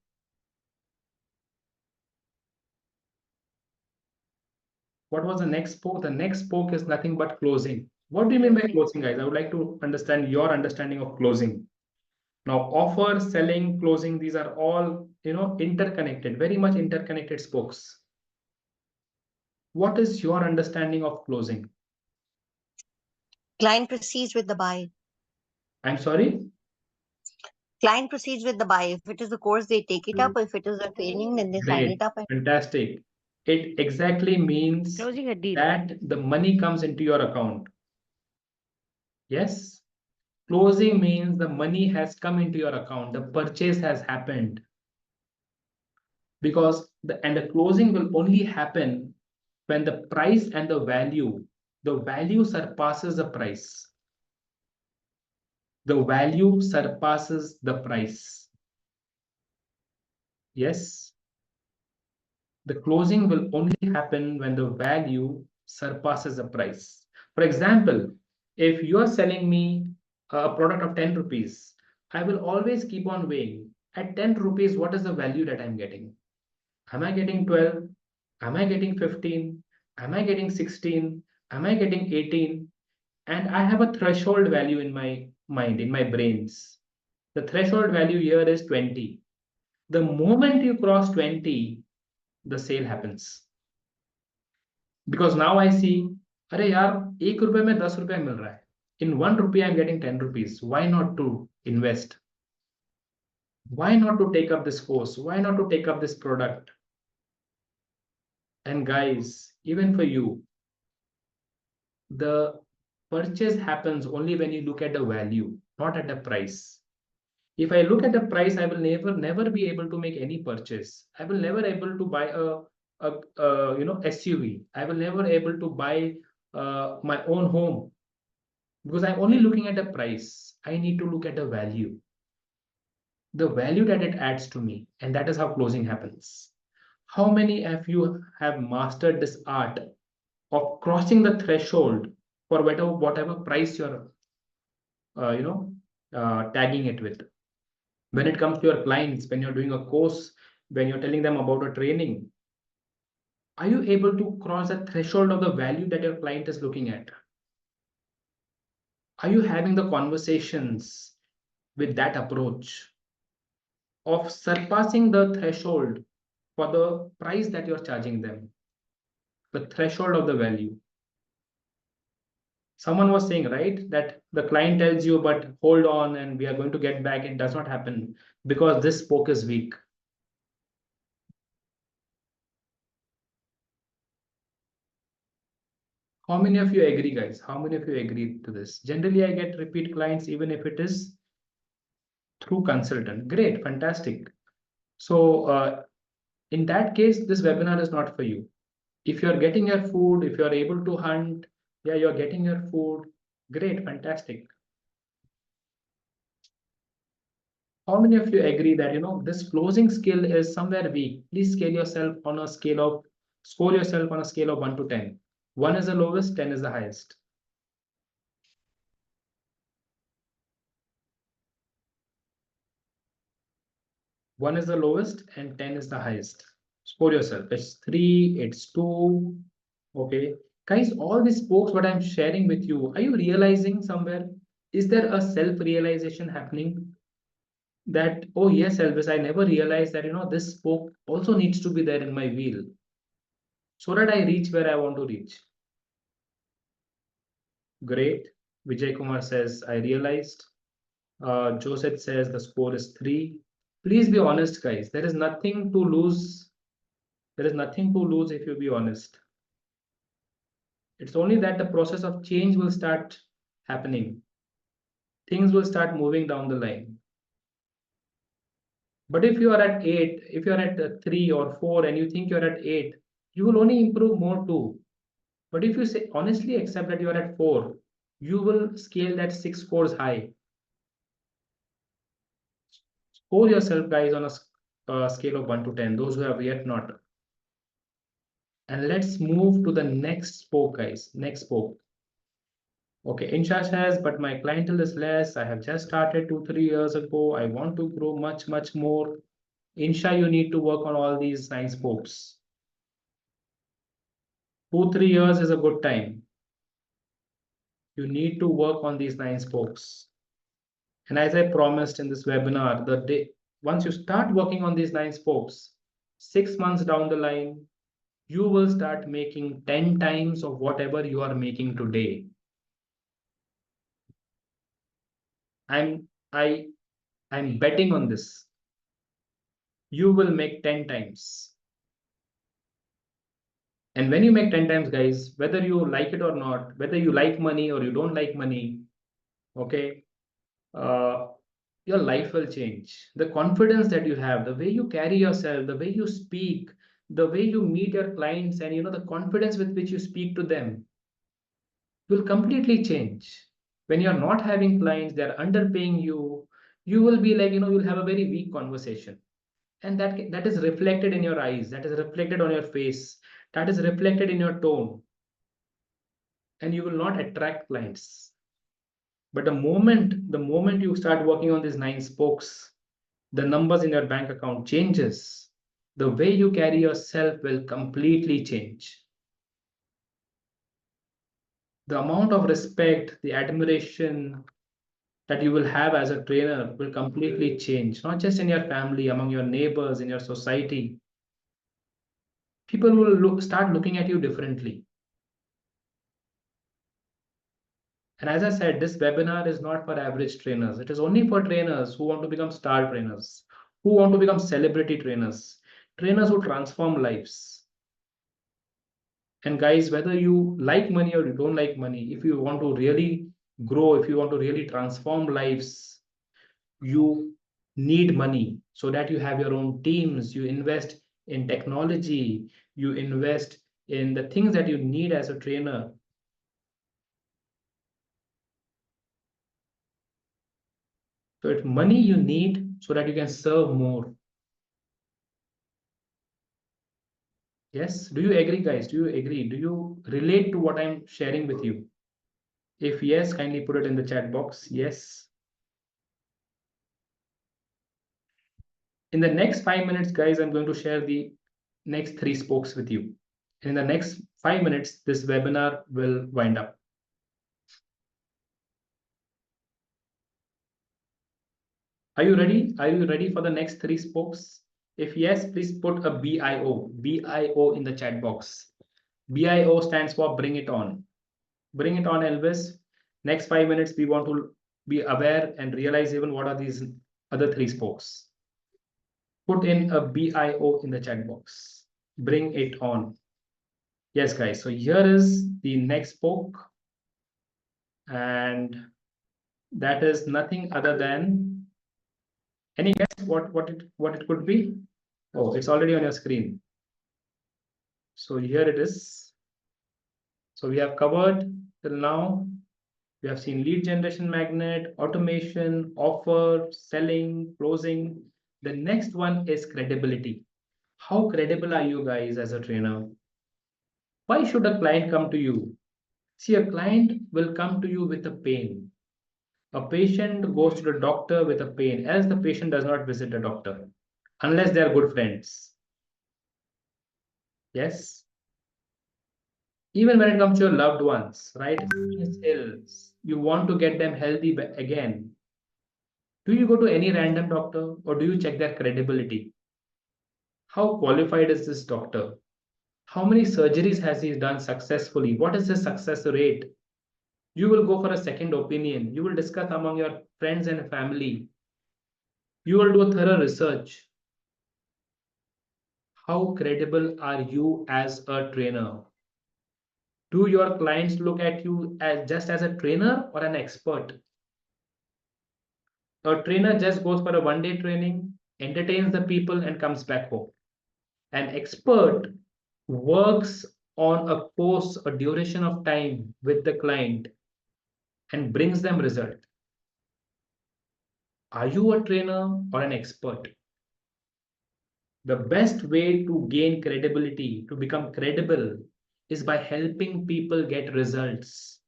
What was the next poke? The next poke is nothing but closing. What do you mean by closing, guys? I would like to understand your understanding of closing. Now, offer, selling, closing, these are all, interconnected, very much interconnected spokes. What is your understanding of closing? Client proceeds with the buy. I'm sorry? Client proceeds with the buy. If it is a course, they take it up. If it is a training, then they sign Great, it up. And fantastic. It exactly means Closing a deal. that the money comes into your account. Yes? Closing means the money has come into your account, the purchase has happened. Because the closing will only happen when the price and the value surpasses the price. The value surpasses the price. Yes. The closing will only happen when the value surpasses the price. For example, if you are selling me a product of 10 rupees, I will always keep on weighing at 10 rupees, what is the value that I'm getting? Am I getting 12? Am I getting 15? Am I getting 16? Am I getting 18? And I have a threshold value in my mind, in my brains. The threshold value here is 20. The moment you cross 20, the sale happens. Because now I see, अरे यार 1 रुपए में 10 रुपए मिल रहा है. In 1 rupee, I'm getting 10 rupees. Why not to invest? Why not to take up this course? Why not to take up this product? And guys, even for you, the purchase happens only when you look at the value, not at the price. If I look at the price, I will never be able to make any purchase. I will never able to buy a SUV. I will never able to buy my own home because I'm only looking at the price. I need to look at the value that it adds to me, and that is how closing happens. How many of you have mastered this art of crossing the threshold for whatever price you're tagging it with? When it comes to your clients, when you're doing a course, when you're telling them about a training, are you able to cross the threshold of the value that your client is looking at? Are you having the conversations with that approach of surpassing the threshold for the price that you're charging them, the threshold of the value? Someone was saying, right, that the client tells you, but hold on, and we are going to get back. It does not happen because this spoke is weak. How many of you agree, guys? How many of you agree to this? Generally, I get repeat clients, even if it is through consultant. Great, fantastic. So in that case, this webinar is not for you. If you're getting your food, if you're able to hunt, yeah, you're getting your food. Great, fantastic. How many of you agree that, this closing skill is somewhere weak? Please scale yourself on a scale of Score yourself on a scale of 1 to 10. 1 is the lowest, 10 is the highest. One is the lowest and 10 is the highest. Score yourself. It's 3, it's 2. Okay. Guys, all these spokes, what I'm sharing with you, are you realizing somewhere? Is there a self-realization happening? That, oh yes, Elvis, I never realized that, this spoke also needs to be there in my wheel so that I reach where I want to reach. Great. Vijay Kumar says, I realized. Joseph says the score is 3. Please be honest, guys. There is nothing to lose. There is nothing to lose if you be honest. It's only that the process of change will start happening. Things will start moving down the line. But if you are at 8, if you are at 3 or 4 and you think you're at 8, you will only improve more too. But if you say honestly accept that you are at 4, you will scale that 6 scores high. Score yourself, guys, on a scale of 1 to 10, those who have yet not. And let's move to the next spoke, guys. Next spoke. Okay, Insha says, but my clientele is less. I have just started 2-3 years ago. I want to grow much, much more. Insha, you need to work on all these 9 spokes. 2-3 years is a good time. You need to work on these 9 spokes. And as I promised in this webinar, once you start working on these 9 spokes, 6 months down the line, you will start making 10 times of whatever you are making today. I'm betting on this. You will make 10 times. And when you make 10 times, guys, whether you like it or not, whether you like money or you don't like money, okay, your life will change. The confidence that you have, the way you carry yourself, the way you speak, the way you meet your clients, and the confidence with which you speak to them will completely change. When you're not having clients, they're underpaying you, you will be like, you'll have a very weak conversation. And that is reflected in your eyes, that is reflected on your face, that is reflected in your tone, and you will not attract clients. But the moment you start working on these 9 spokes, the numbers in your bank account changes. The way you carry yourself will completely change. The amount of respect, the admiration that you will have as a trainer will completely change, not just in your family, among your neighbors, in your society. People will start looking at you differently. And as I said, this webinar is not for average trainers. It is only for trainers who want to become star trainers, who want to become celebrity trainers, trainers who transform lives. And guys, whether you like money or you don't like money, if you want to really grow, if you want to really transform lives, you need money so that you have your own teams, you invest in technology, you invest in the things that you need as a trainer. So it's money you need so that you can serve more. Yes, do you agree, guys? Do you agree? Do you relate to what I'm sharing with you? If yes, kindly put it in the chat box. Yes. In the next 5 minutes, guys, I'm going to share the next 3 spokes with you. In the next 5 minutes, this webinar will wind up. Are you ready? Are you ready for the next 3 spokes? If yes, please put a BIO in the chat box. BIO stands for bring it on. Bring it on, Elvis. Next 5 minutes, we want to be aware and realize even what are these other 3 spokes. Put in a BIO in the chat box. Bring it on. Yes, guys. So here is the next spoke. And that is nothing other than, any guess what it could be? Oh, it's already on your screen. So here it is. So we have covered till now. We have seen lead generation magnet, automation, offer, selling, closing. The next one is credibility. How credible are you guys as a trainer? Why should a client come to you? See, a client will come to you with a pain. A patient goes to the doctor with a pain, else the patient does not visit the doctor unless they are good friends. Yes. Even when it comes to your loved ones, right? You want to get them healthy again. Do you go to any random doctor or do you check their credibility? How qualified is this doctor? How many surgeries has he done successfully? What is his success rate? You will go for a second opinion. You will discuss among your friends and family. You will do a thorough research. How credible are you as a trainer? Do your clients look at you as just as a trainer or an expert? A trainer just goes for a one-day training, entertains the people, and comes back home. An expert works on a course, a duration of time with the client and brings them result. Are you a trainer or an expert? The best way to gain credibility, to become credible, is by helping people get results.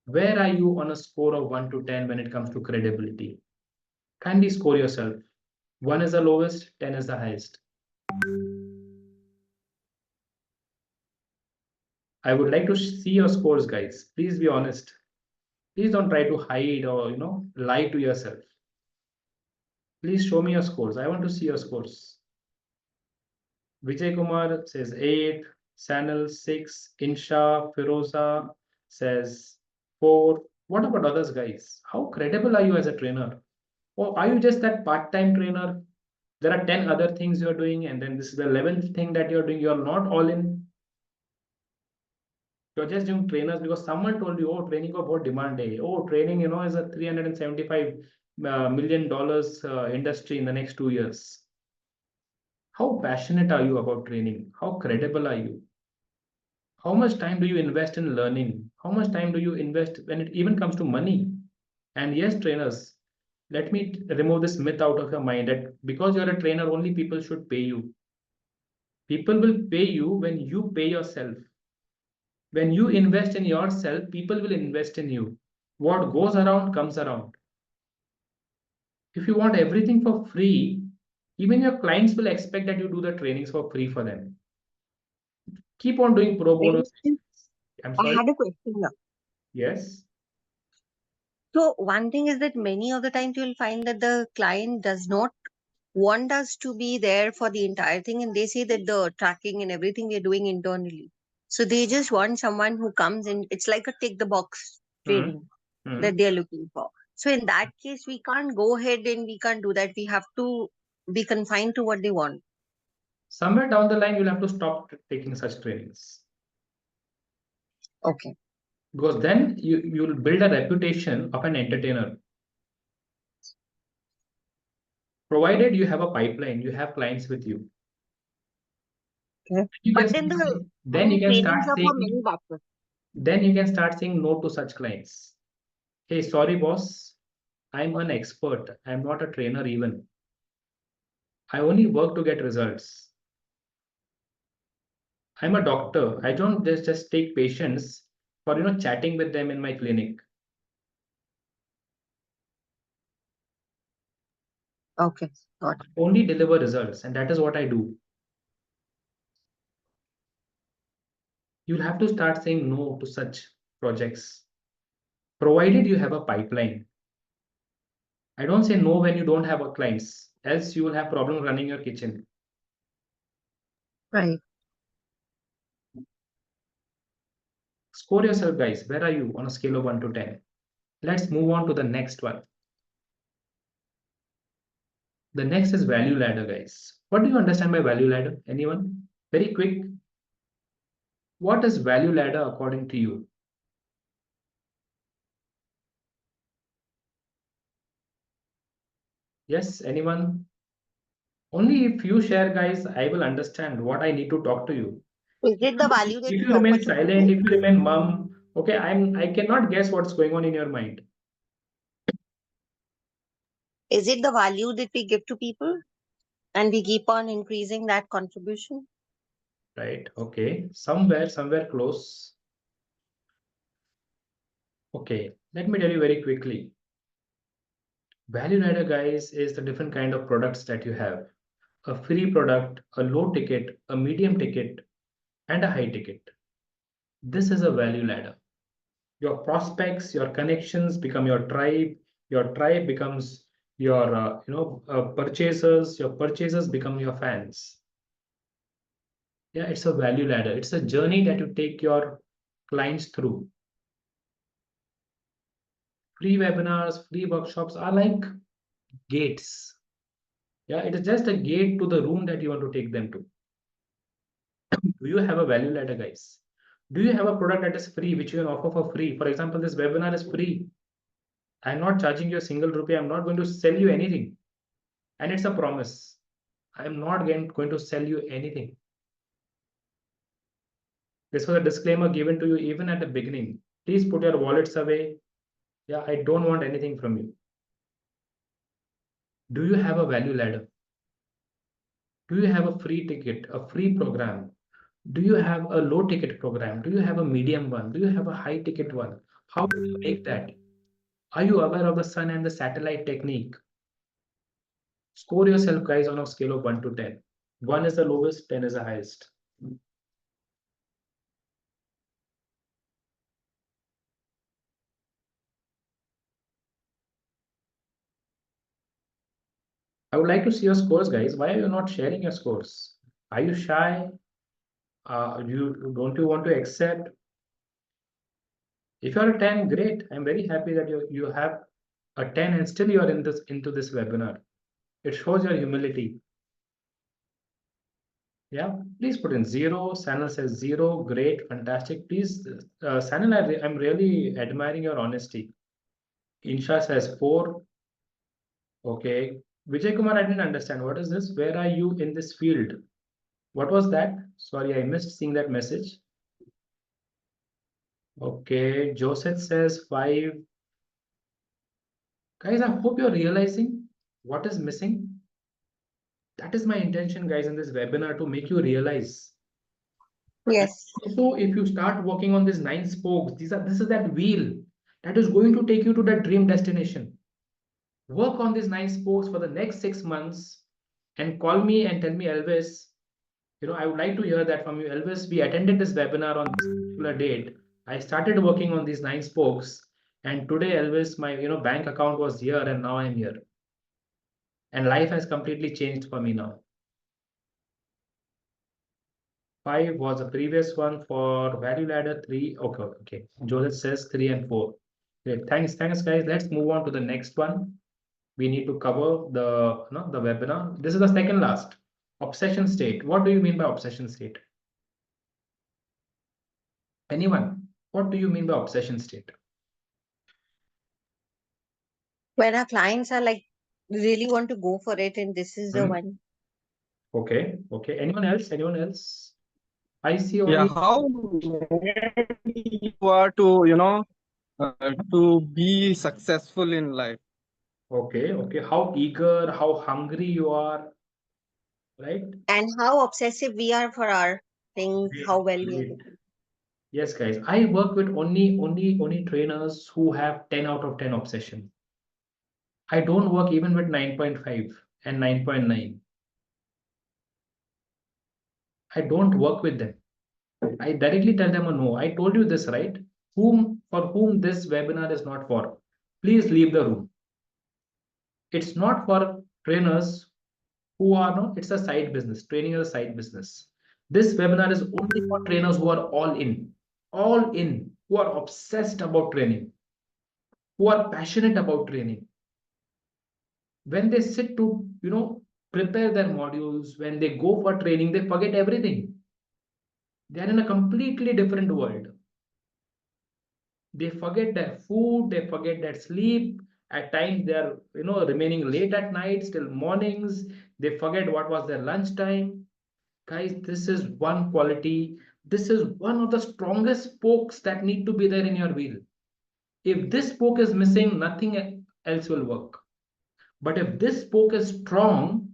Where are you on a score of 1 to 10 when it comes to credibility? Kindly score yourself. 1 is the lowest, 10 is the highest. I would like to see your scores, guys. Please be honest. Please don't try to hide or lie to yourself. Please show me your scores. I want to see your scores. Vijay Kumar says 8, Sanal 6, Insha Firoza says 4. What about others, guys? How credible are you as a trainer? Or are you just that part-time trainer? There are 10 other things you're doing, and then this is the 11th thing that you're doing. You're not all in. You're just doing trainers because someone told you, oh, training ko bahut demand hai. Oh, training, is a $375 million industry in the next 2 years. How passionate are you about training? How credible are you? How much time do you invest in learning? How much time do you invest when it even comes to money? And yes, trainers, let me remove this myth out of your mind that because you're a trainer, only people should pay you. People will pay you when you pay yourself. When you invest in yourself, people will invest in you. What goes around comes around. If you want everything for free, even your clients will expect that you do the trainings for free for them. Keep on doing pro bono. I'm I sorry. had a question now. Yes. So one thing is that many of the times you'll find that the client does not want us to be there for the entire thing, and they say that the tracking and everything we're doing internally. So they just want someone who comes in. It's like a tick the box training that they're looking for. So in that case, we can't go ahead and we can't do that. We have to be confined to what they want. Somewhere down the line, you'll have to stop taking such trainings. Okay. Because then you'll build a reputation of an entertainer. Provided you have a pipeline, you have clients with you. Okay. You But can then you can start trainings are for many saying batches. then you can start saying no to such clients. Hey, sorry, boss. I'm an expert. I'm not a trainer even. I only work to get results. I'm a doctor. I don't just take patients for chatting with them in my clinic. Okay. Got it. Only deliver results, and that is what I do. You'll have to start saying no to such projects, provided you have a pipeline. I don't say no when you don't have a clients, else you will have problem running your kitchen. Right. Score yourself, guys. Where are you on a scale of 1 to 10? Let's move on to the next one. The next is value ladder, guys. What do you understand by value ladder? Anyone? Very quick. What is value ladder according to you? Yes, anyone? Only if you share, guys, I will understand what I need to talk to you. Is it the value that If we you offer remain to silent, people? if you remain mum, okay, I cannot guess what's going on in your mind. Is it the value that we give to people and we keep on increasing that contribution? right? Okay, somewhere close. Okay, let me tell you very quickly. Value ladder, guys, is the different kind of products that you have. A free product, a low ticket, a medium ticket, and a high ticket. This is a value ladder. Your prospects, your connections become your tribe becomes your purchasers, your purchasers become your fans. Yeah, it's a value ladder. It's a journey that you take your clients through. Free webinars, free workshops are like gates. Yeah, it is just a gate to the room that you want to take them to. Do you have a value ladder, guys? Do you have a product that is free, which you can offer for free? For example, this webinar is free. I'm not charging you a single rupee. I'm not going to sell you anything. And it's a promise. I'm not going to sell you anything. This was a disclaimer given to you even at the beginning. Please put your wallets away. Yeah, I don't want anything from you. Do you have a value ladder? Do you have a free ticket, a free program? Do you have a low ticket program? Do you have a medium one? Do you have a high ticket one? How do you make that? Are you aware of the sun and the satellite technique? Score yourself, guys, on a scale of 1 to 10. 1 is the lowest, 10 is the highest. I would like to see your scores, guys. Why are you not sharing your scores? Are you shy? Don't you want to accept? If you're a 10, great. I'm very happy that you have a 10 and still you are into this webinar. It shows your humility. Yeah, please put in 0. Sanal says 0. Great, fantastic. Please, Sanal, I'm really admiring your honesty. Insha says 4. Okay. Vijay Kumar, I didn't understand. What is this? Where are you in this field? What was that? Sorry, I missed seeing that message. Okay. Joseph says 5. Guys, I hope you're realizing what is missing. That is my intention, guys, in this webinar, to make you realize. Yes. So if you start working on these 9 spokes, this is that wheel that is going to take you to that dream destination. Work on these 9 spokes for the next 6 months and call me and tell me, Elvis, I would like to hear that from you. Elvis, we attended this webinar on this particular date. I started working on these 9 spokes, and today, Elvis, my bank account was here and now I'm here. And life has completely changed for me now. 5 was the previous one for value ladder. 3. Okay. Joseph says 3 and 4. Great. Thanks, guys. Let's move on to the next one. We need to cover the webinar. This is the second last. Obsession state. What do you mean by obsession state? Anyone? What do you mean by obsession state? When our clients are like really want to go for it, and this is the one. Okay. Anyone else? I see only. Yeah, how ready you are to, to be successful in life. Okay. How eager, how hungry you are, right? And how obsessive we are for our things, how well we are Great. doing. Yes, guys. I work with only trainers who have 10 out of 10 obsession. I don't work even with 9.5 and 9.9. I don't work with them. I directly tell them, no, I told you this, right? For whom this webinar is not for, please leave the room. It's not for trainers who are not, it's a side business. Training is a side business. This webinar is only for trainers who are all in, who are obsessed about training, who are passionate about training. When they sit to, prepare their modules, when they go for training, they forget everything. They're in a completely different world. They forget their food, they forget their sleep. At times they are, remaining late at night, till mornings. They forget what was their lunchtime. Guys, this is one quality. This is one of the strongest spokes that need to be there in your wheel. If this spoke is missing, nothing else will work. But if this spoke is strong,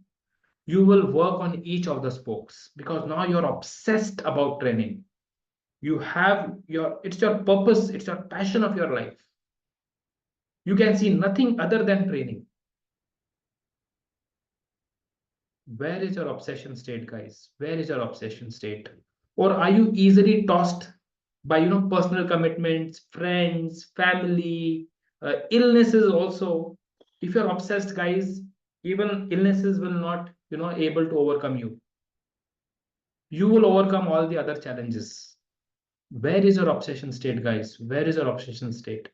You will work on each of the spokes because now you're obsessed about training. You have it's your purpose, it's your passion of your life. You can see nothing other than training. Where is your obsession state, guys? Where is your obsession state? Or are you easily tossed by personal commitments, friends, family, illnesses also? If you're obsessed, guys, even illnesses will not able to overcome you. You will overcome all the other challenges. Where is your obsession state, guys? Where is your obsession state?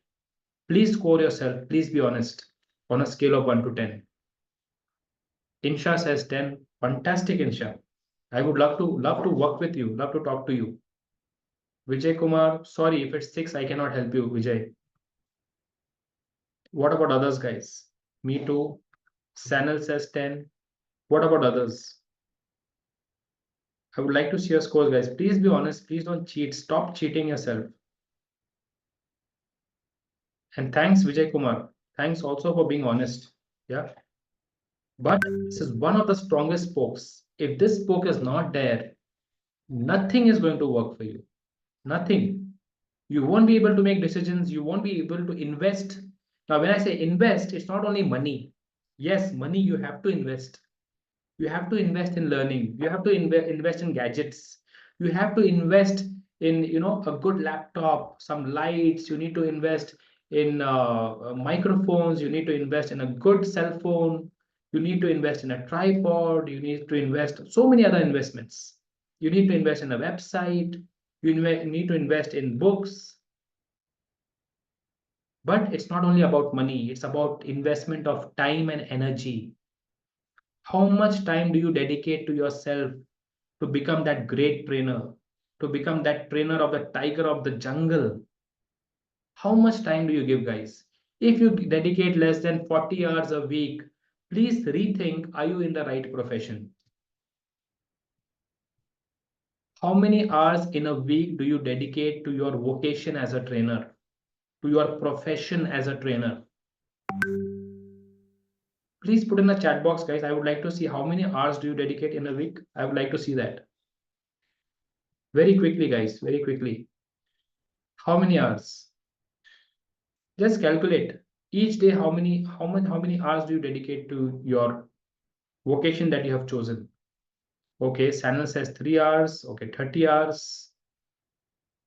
Please score yourself. Please be honest on a scale of 1 to 10. Insha says 10. Fantastic, Insha. I would love to work with you, love to talk to you. Vijay Kumar, sorry if it's 6, I cannot help you, Vijay. What about others, guys? Me too. Sanal says 10. What about others? I would like to see your scores, guys. Please be honest. Please don't cheat. Stop cheating yourself. And thanks, Vijay Kumar. Thanks also for being honest. Yeah. But this is one of the strongest spokes. If this spoke is not there, nothing is going to work for you. Nothing. You won't be able to make decisions. You won't be able to invest. Now, when I say invest, it's not only money. Yes, money you have to invest. You have to invest in learning. You have to invest in gadgets. You have to invest in a good laptop, some lights. You need to invest in microphones. You need to invest in a good cell phone. You need to invest in a tripod. You need to invest so many other investments. You need to invest in a website. You need to invest in books. But it's not only about money. It's about investment of time and energy. How much time do you dedicate to yourself to become that great trainer, to become that trainer of the tiger of the jungle? How much time do you give, guys? If you dedicate less than 40 hours a week, please rethink, are you in the right profession? How many hours in a week do you dedicate to your vocation as a trainer, to your profession as a trainer? Please put in the chat box, guys. I would like to see how many hours do you dedicate in a week. I would like to see that. Very quickly, guys, very quickly. How many hours? Just calculate each day how many hours do you dedicate to your vocation that you have chosen. Okay, Sanal says 3 hours. Okay, 30 hours.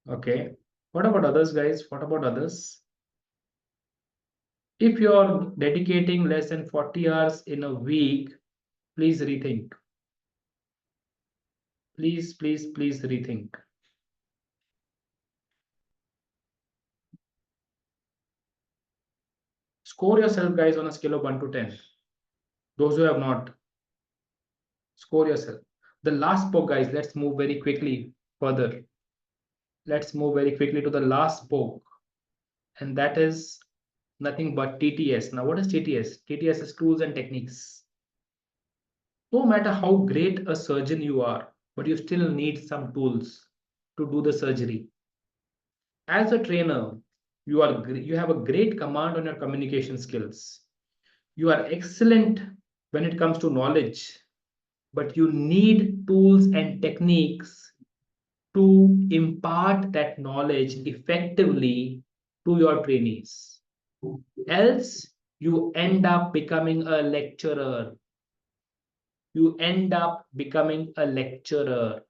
Okay, what about others, guys? What about others? If you're dedicating less than 40 hours in a week, please rethink. Please rethink. Score yourself, guys, on a scale of 1 to 10. Those who have not, score yourself. The last book, guys, let's move very quickly further. Let's move very quickly to the last book, and that is nothing but TTS. Now, what is TTS? TTS is tools and techniques. No matter how great a surgeon you are, but you still need some tools to do the surgery. As a trainer, you have a great command on your communication skills. You are excellent when it comes to knowledge, but you need tools and techniques to impart that knowledge effectively to your trainees. Else, you end up becoming a lecturer. You end up becoming a lecturer.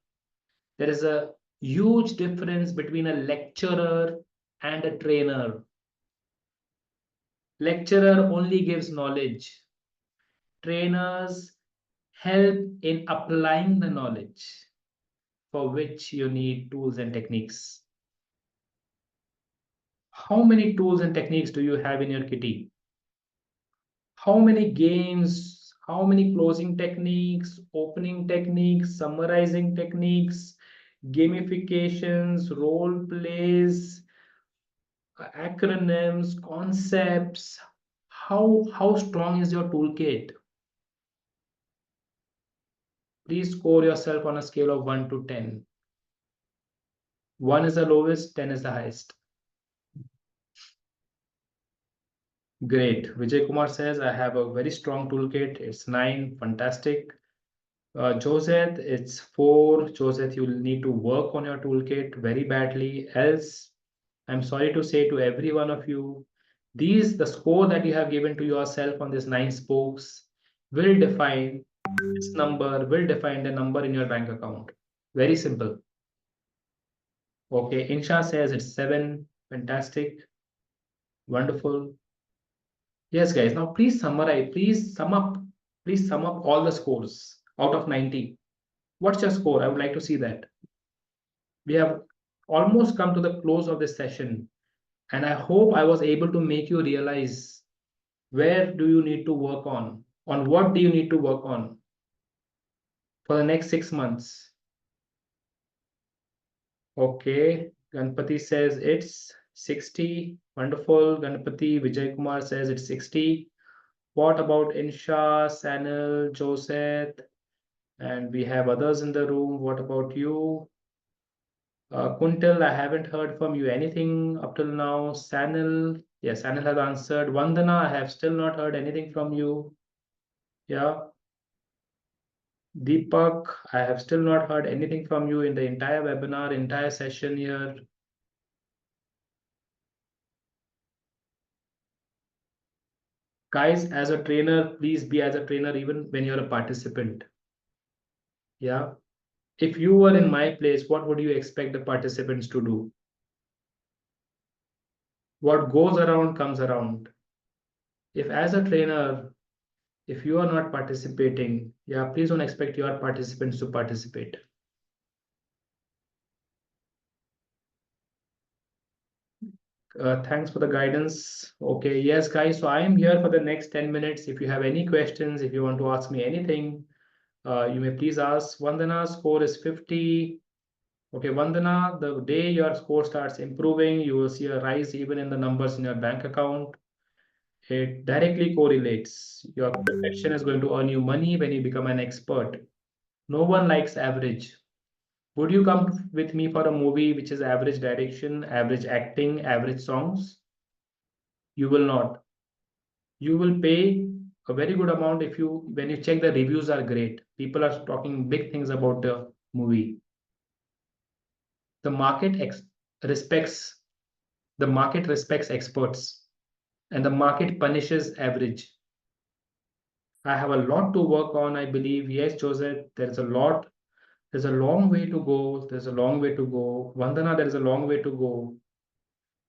There is a huge difference between a lecturer and a trainer. Lecturer only gives knowledge. Trainers help in applying the knowledge, for which you need tools and techniques. How many tools and techniques do you have in your kitty? How many games, how many closing techniques, opening techniques, summarizing techniques, gamifications, role plays, acronyms, concepts? How strong is your toolkit? Please score yourself on a scale of 1 to 10. 1 is the lowest, 10 is the highest. Great. Vijay Kumar says, I have a very strong toolkit. It's 9. Fantastic. Joseph, it's 4. Joseph, you'll need to work on your toolkit very badly. Else, I'm sorry to say to every one of you, the score that you have given to yourself on these 9 spokes will define this number, will define the number in your bank account. Very simple. Okay, Insha says it's 7. Fantastic. Wonderful. Yes, guys. Now please summarize. Please sum up. Please sum up all the scores out of 90. What's your score? I would like to see that. We have almost come to the close of this session, and I hope I was able to make you realize where do you need to work on what do you need to work on for the next 6 months. Okay, Ganpati says it's 60. Wonderful. Ganpati Vijay Kumar says it's 60. What about Insha, Sanil, Joseph? And we have others in the room. What about you? Kuntal, I haven't heard from you anything up till now. Sanil, yes, Sanil has answered. Vandana, I have still not heard anything from you. Yeah. Deepak, I have still not heard anything from you in the entire webinar, entire session here. Guys, as a trainer, please be as a trainer even when you're a participant. Yeah. If you were in my place, what would you expect the participants to do? What goes around comes around. If as a trainer, if you are not participating, yeah, please don't expect your participants to participate. Thanks for the guidance. Okay, yes, guys. So I am here for the next 10 minutes. If you have any questions, if you want to ask me anything, you may please ask. Vandana's score is 50. Okay, Vandana, the day your score starts improving, you will see a rise even in the numbers in your bank account. It directly correlates. Your perfection is going to earn you money when you become an expert. No one likes average. Would you come with me for a movie which is average direction, average acting, average songs? You will not. You will pay a very good amount if you when you check the reviews are great. People are talking big things about the movie. The market respects the market respects experts, and the market punishes average. I have a lot to work on, I believe. Yes, Joseph, there's a lot. There's a long way to go. There's a long way to go. Vandana, there is a long way to go.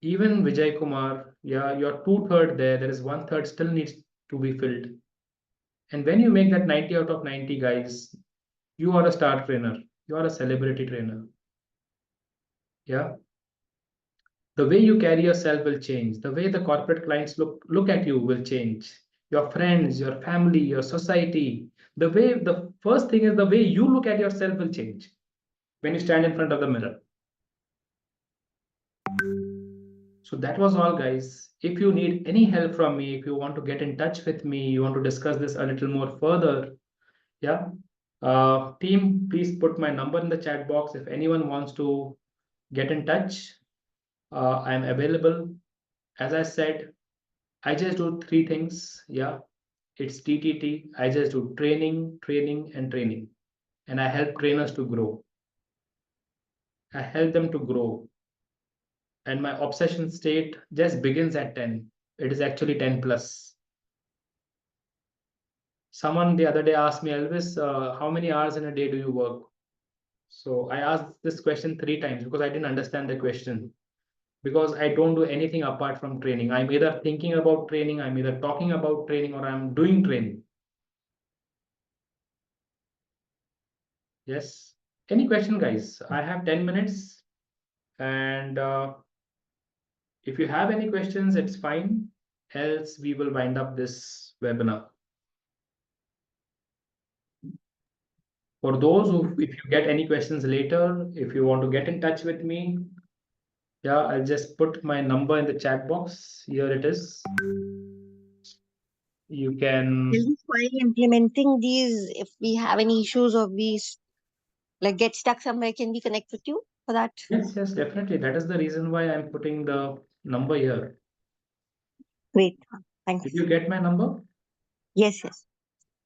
Even Vijay Kumar, yeah, you're 2/3 there. There is 1/3 still needs to be filled. And when you make that 90 out of 90, guys, you are a star trainer. You are a celebrity trainer. Yeah. The way you carry yourself will change. The way the corporate clients look at you will change. Your friends, your family, your society. The first thing is the way you look at yourself will change when you stand in front of the mirror. So that was all, guys. If you need any help from me, if you want to get in touch with me, you want to discuss this a little more further, yeah. Team, please put my number in the chat box if anyone wants to get in touch. I'm available. As I said, I just do 3 things. Yeah, it's TTT. I just do training, training, and training. And I help trainers to grow. I help them to grow. And my obsession state just begins at 10. It is actually 10 plus. Someone the other day asked me, Elvis, how many hours in a day do you work? So I asked this question 3 times because I didn't understand the question. Because I don't do anything apart from training. I'm either thinking about training, I'm either talking about training, or I'm doing training. Yes. Any question, guys? I have 10 minutes. And if you have any questions, it's fine. Else, we will wind up this webinar. For those who, if you get any questions later, if you want to get in touch with me, yeah, I'll just put my number in the chat box. Here it is. You can. While implementing these, if we have any issues or we like get stuck somewhere, can we connect with you for that? Yes, yes, definitely. That is the reason why I'm putting the number here. Great. Thank Did you. you get my number? Yes, yes.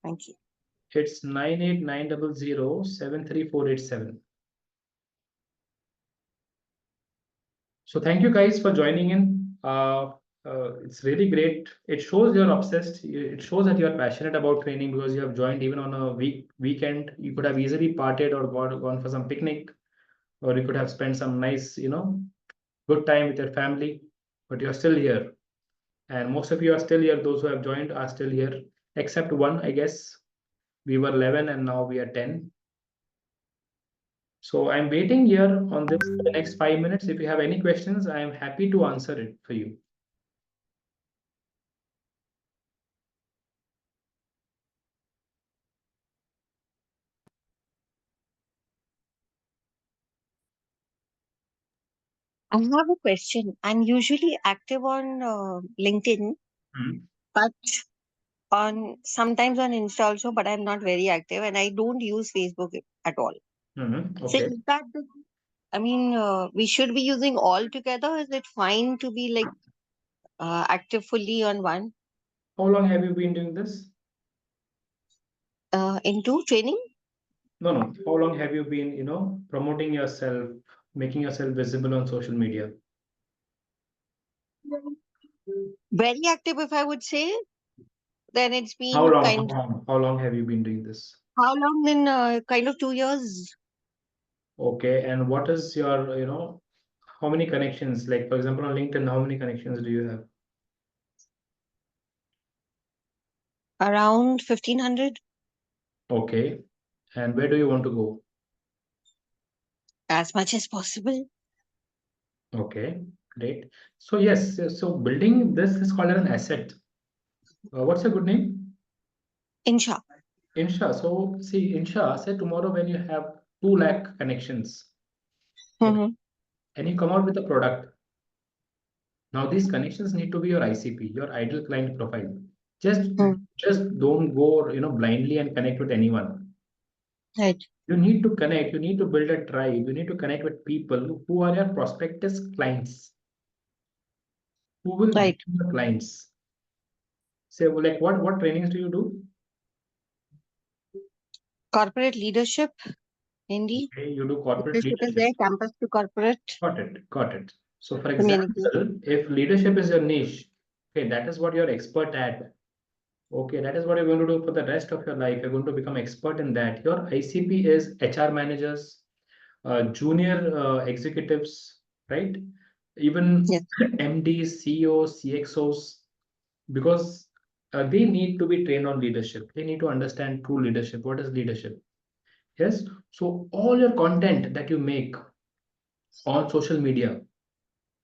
Thank you. It's 98900 So thank you guys for joining in. It's really great. It shows you're obsessed. It shows that you're passionate about training because you have joined even on a weekend. You could have easily partied or gone for some picnic, or you could have spent some nice, good time with your family. But you're still here, and most of you are still here. Those who have joined are still here, except one, I guess. We were 11 and now we are 10. So I'm waiting here on this for the next 5 minutes. If you have any questions, I am happy to answer it for you. I have a question. I'm usually active on LinkedIn, Mhm. but on sometimes on Insta also, but I'm not very active and I don't use Facebook at all. So Okay. is that I mean, we should be using all together. Is it fine to be like active fully on one How long have you been doing this? into training? No. How long have you been, promoting yourself, making yourself visible on social media? Very active, if I would say. Then it's How been long? How long have you been doing this? how long? Then kind of 2 years. Okay. And what is your, how many connections? Like, for example, on LinkedIn, how many connections do you have? Around 1,500 Okay. And where do you want to go? as much as possible. Okay, great. So yes, so building this is called an asset. What's your good name? Insha. Insha. So see, Insha, say tomorrow when you have 2 lakh connections, okay, Mhm. and you come out with a product. Now these connections need to be your ICP, your ideal client profile. Just Mm. just don't go, blindly and connect with anyone. Right. You need to connect, you need to build a tribe, you need to connect with people who are your prospectus clients, who will be Right. your clients. Say, well, like what trainings do you do? Corporate leadership, Hindi. Okay, you do corporate Leadership is leadership. there. Campus to corporate Got it. Got it. So, for communication. example, if leadership is your niche, okay, that is what you're expert at. Okay, that is what you're going to do for the rest of your life. You're going to become expert in that. Your ICP is HR managers, junior executives, right? Even Yes. MDs, CEOs, CXOs, because they need to be trained on leadership. They need to understand true leadership. What is leadership? Yes. So all your content that you make on social media,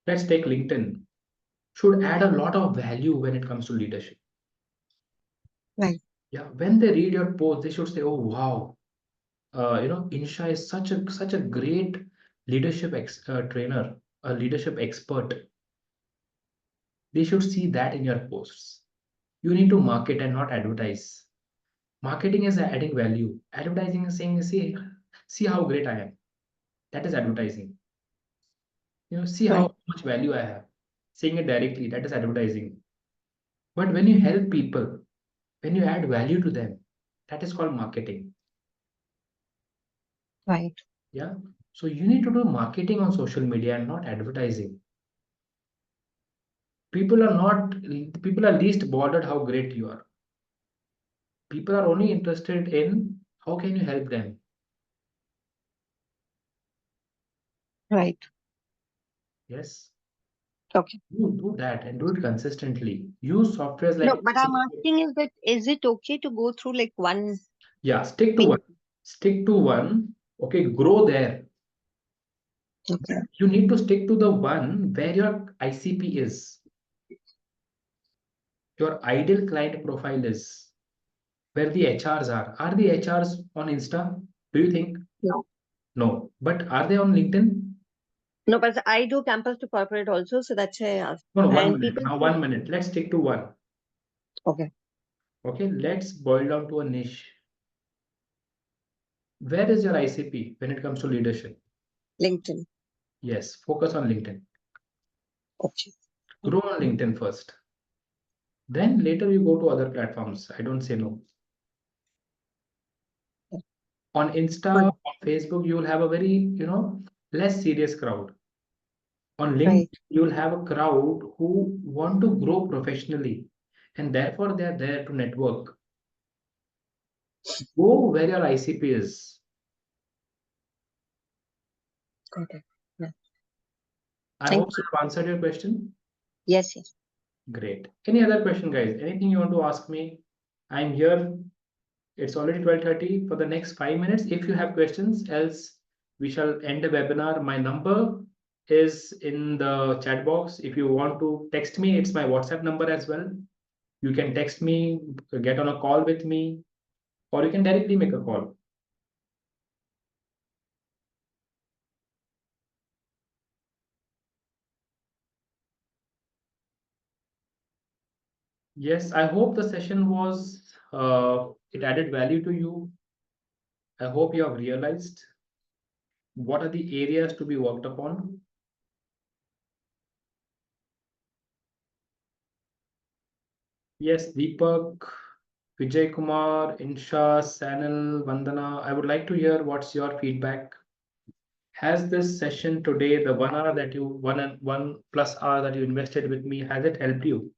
let's take LinkedIn, should add a lot of value when it comes to leadership. Right. Yeah, when they read your post, they should say, "Oh wow, Insha is such a great leadership trainer, a leadership expert." They should see that in your posts. You need to market and not advertise. Marketing is adding value. Advertising is saying, see how great I am." That is advertising. See how Right. much value I have. Saying it directly, that is advertising. But when you help people, when you add value to them, that is called marketing. Right. Yeah. So you need to do marketing on social media and not advertising. People are least bothered how great you are. People are only interested in how can you help them. Right. Yes. Okay. You do that and do it consistently. Use softwares No, like but I'm asking is it okay to go through like one yeah, stick to thing? one. Stick to one. Okay, grow there. Okay. You need to stick to the one where your ICP is, your ideal client profile is, where the HRs are. Are the HRs on Insta? Do you think? No. No. But are they on LinkedIn? No, but I do campus to corporate also, so that's why I asked. No, 1 minute. And people Now, say, 1 minute. Let's stick to one. okay, Okay, let's boil down to a niche. Where is your ICP when it comes to leadership? LinkedIn. Yes, focus on LinkedIn. Okay. Grow on LinkedIn first. Then later you go to other platforms. I don't say no. On Insta, on Facebook, you will have a very, less serious crowd. On LinkedIn, Right. you will have a crowd who want to grow professionally, and therefore they are there to network. Go where your ICP is. Got it. Yeah. I Thank hope you. I've answered your question. Yes, yes. Great. Any other question, guys? Anything you want to ask me? I'm here. It's already 12:30 for the next 5 minutes. If you have questions, else we shall end the webinar. My number is in the chat box. If you want to text me, it's my WhatsApp number as well. You can text me, get on a call with me, or you can directly make a call. Yes, I hope the session was, it added value to you. I hope you have realized what are the areas to be worked upon. Yes, Deepak, Vijay Kumar, Insha, Sanil, Vandana, I would like to hear what's your feedback. Has this session today, the 1 hour that you, 1+ hour that you invested with me, has it helped you?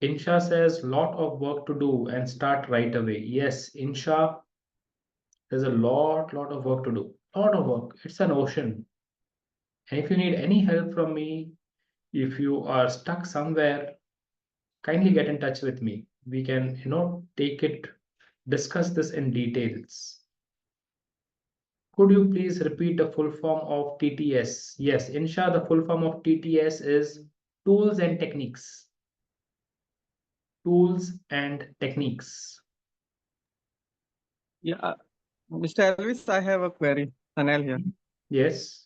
Insha says, lot of work to do and start right away. Yes, Insha, there's a lot of work to do. Lot of work. It's an ocean. And if you need any help from me, if you are stuck somewhere, kindly get in touch with me. We can, discuss this in details. Could you please repeat the full form of TTS? Yes, Insha, the full form of TTS is tools and techniques. Tools and techniques. Yeah, Mr. Elvis, I have a query. Anil here. Yes.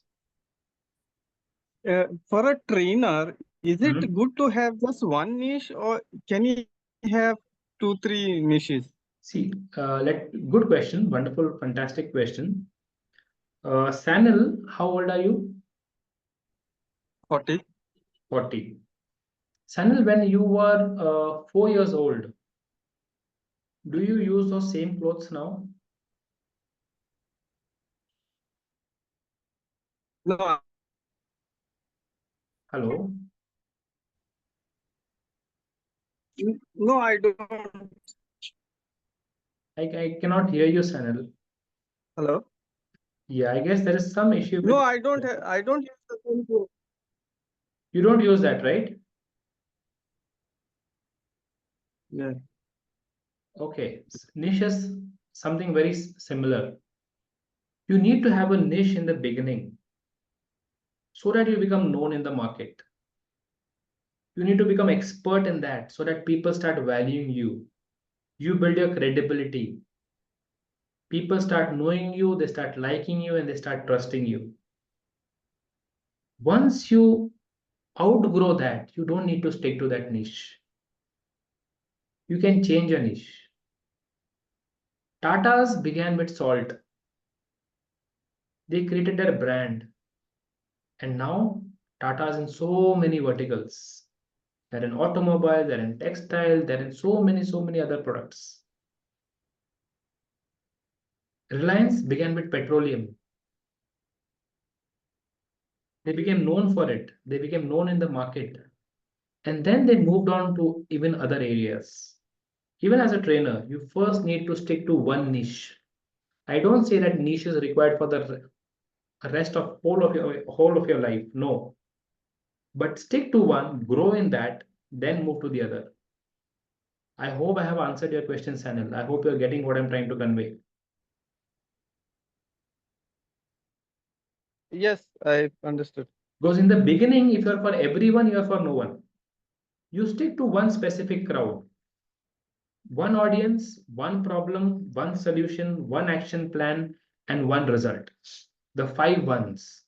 For a trainer, is it Mhm. good to have just one niche, or can he have 2, 3 niches? See, good question. Wonderful, fantastic question. Sanil, how old are you? 40. 40. Sanil, when you were 4 years old, do you use those same clothes now? No, Hello? no, I don't. I cannot hear you, Sanil. Hello. Yeah, I guess there is some issue No, with. I don't. I don't use the same clothes. You don't use that, right? Yeah. Okay. Niche is something very similar. You need to have a niche in the beginning so that you become known in the market. You need to become expert in that so that people start valuing you. You build your credibility. People start knowing you, they start liking you, and they start trusting you. Once you outgrow that, you don't need to stick to that niche. You can change a niche. Tata's began with salt. They created their brand. And now Tata's in so many verticals. They're in automobile, they're in textile, they're in so many other products. Reliance began with petroleum. They became known for it. They became known in the market. And then they moved on to even other areas. Even as a trainer, you first need to stick to one niche. I don't say that niche is required for the rest of whole of your life. No. But stick to one, grow in that, then move to the other. I hope I have answered your question, Sanil. I hope you're getting what I'm trying to convey. Yes, I understood. Because in the beginning, if you're for everyone, you're for no one. You stick to one specific crowd, one audience, one problem, one solution, one action plan, and one result. The 5 ones.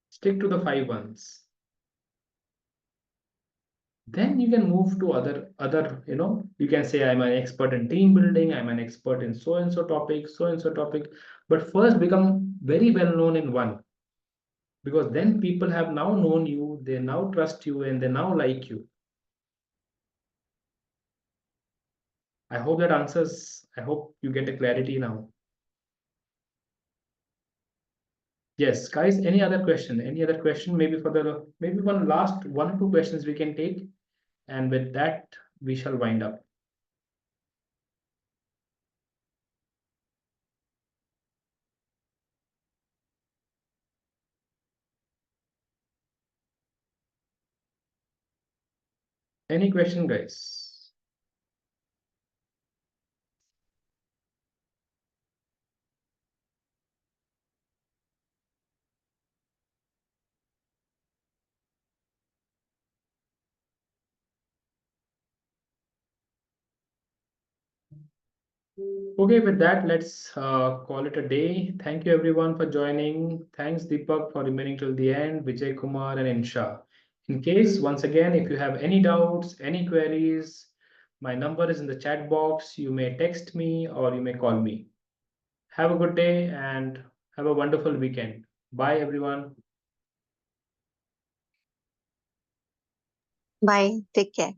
Stick to the 5 ones. Then you can move to other, you can say I'm an expert in team building, I'm an expert in so and so topic, but first become very well known in one. because then people have now known you, they now trust you, and they now like you. I hope that answers. I hope you get a clarity now. Yes, guys, any other question? Any other question? Maybe for the maybe one last 1 or 2 questions we can take, and with that we shall wind up. Any question, guys? Okay, with that, let's call it a day. Thank you everyone for joining. Thanks Deepak for remaining till the end, Vijay Kumar and Insha. In case, once again, if you have any doubts, any queries, my number is in the chat box. You may text me or you may call me. Have a good day and have a wonderful weekend. Bye, everyone. Bye. Take care.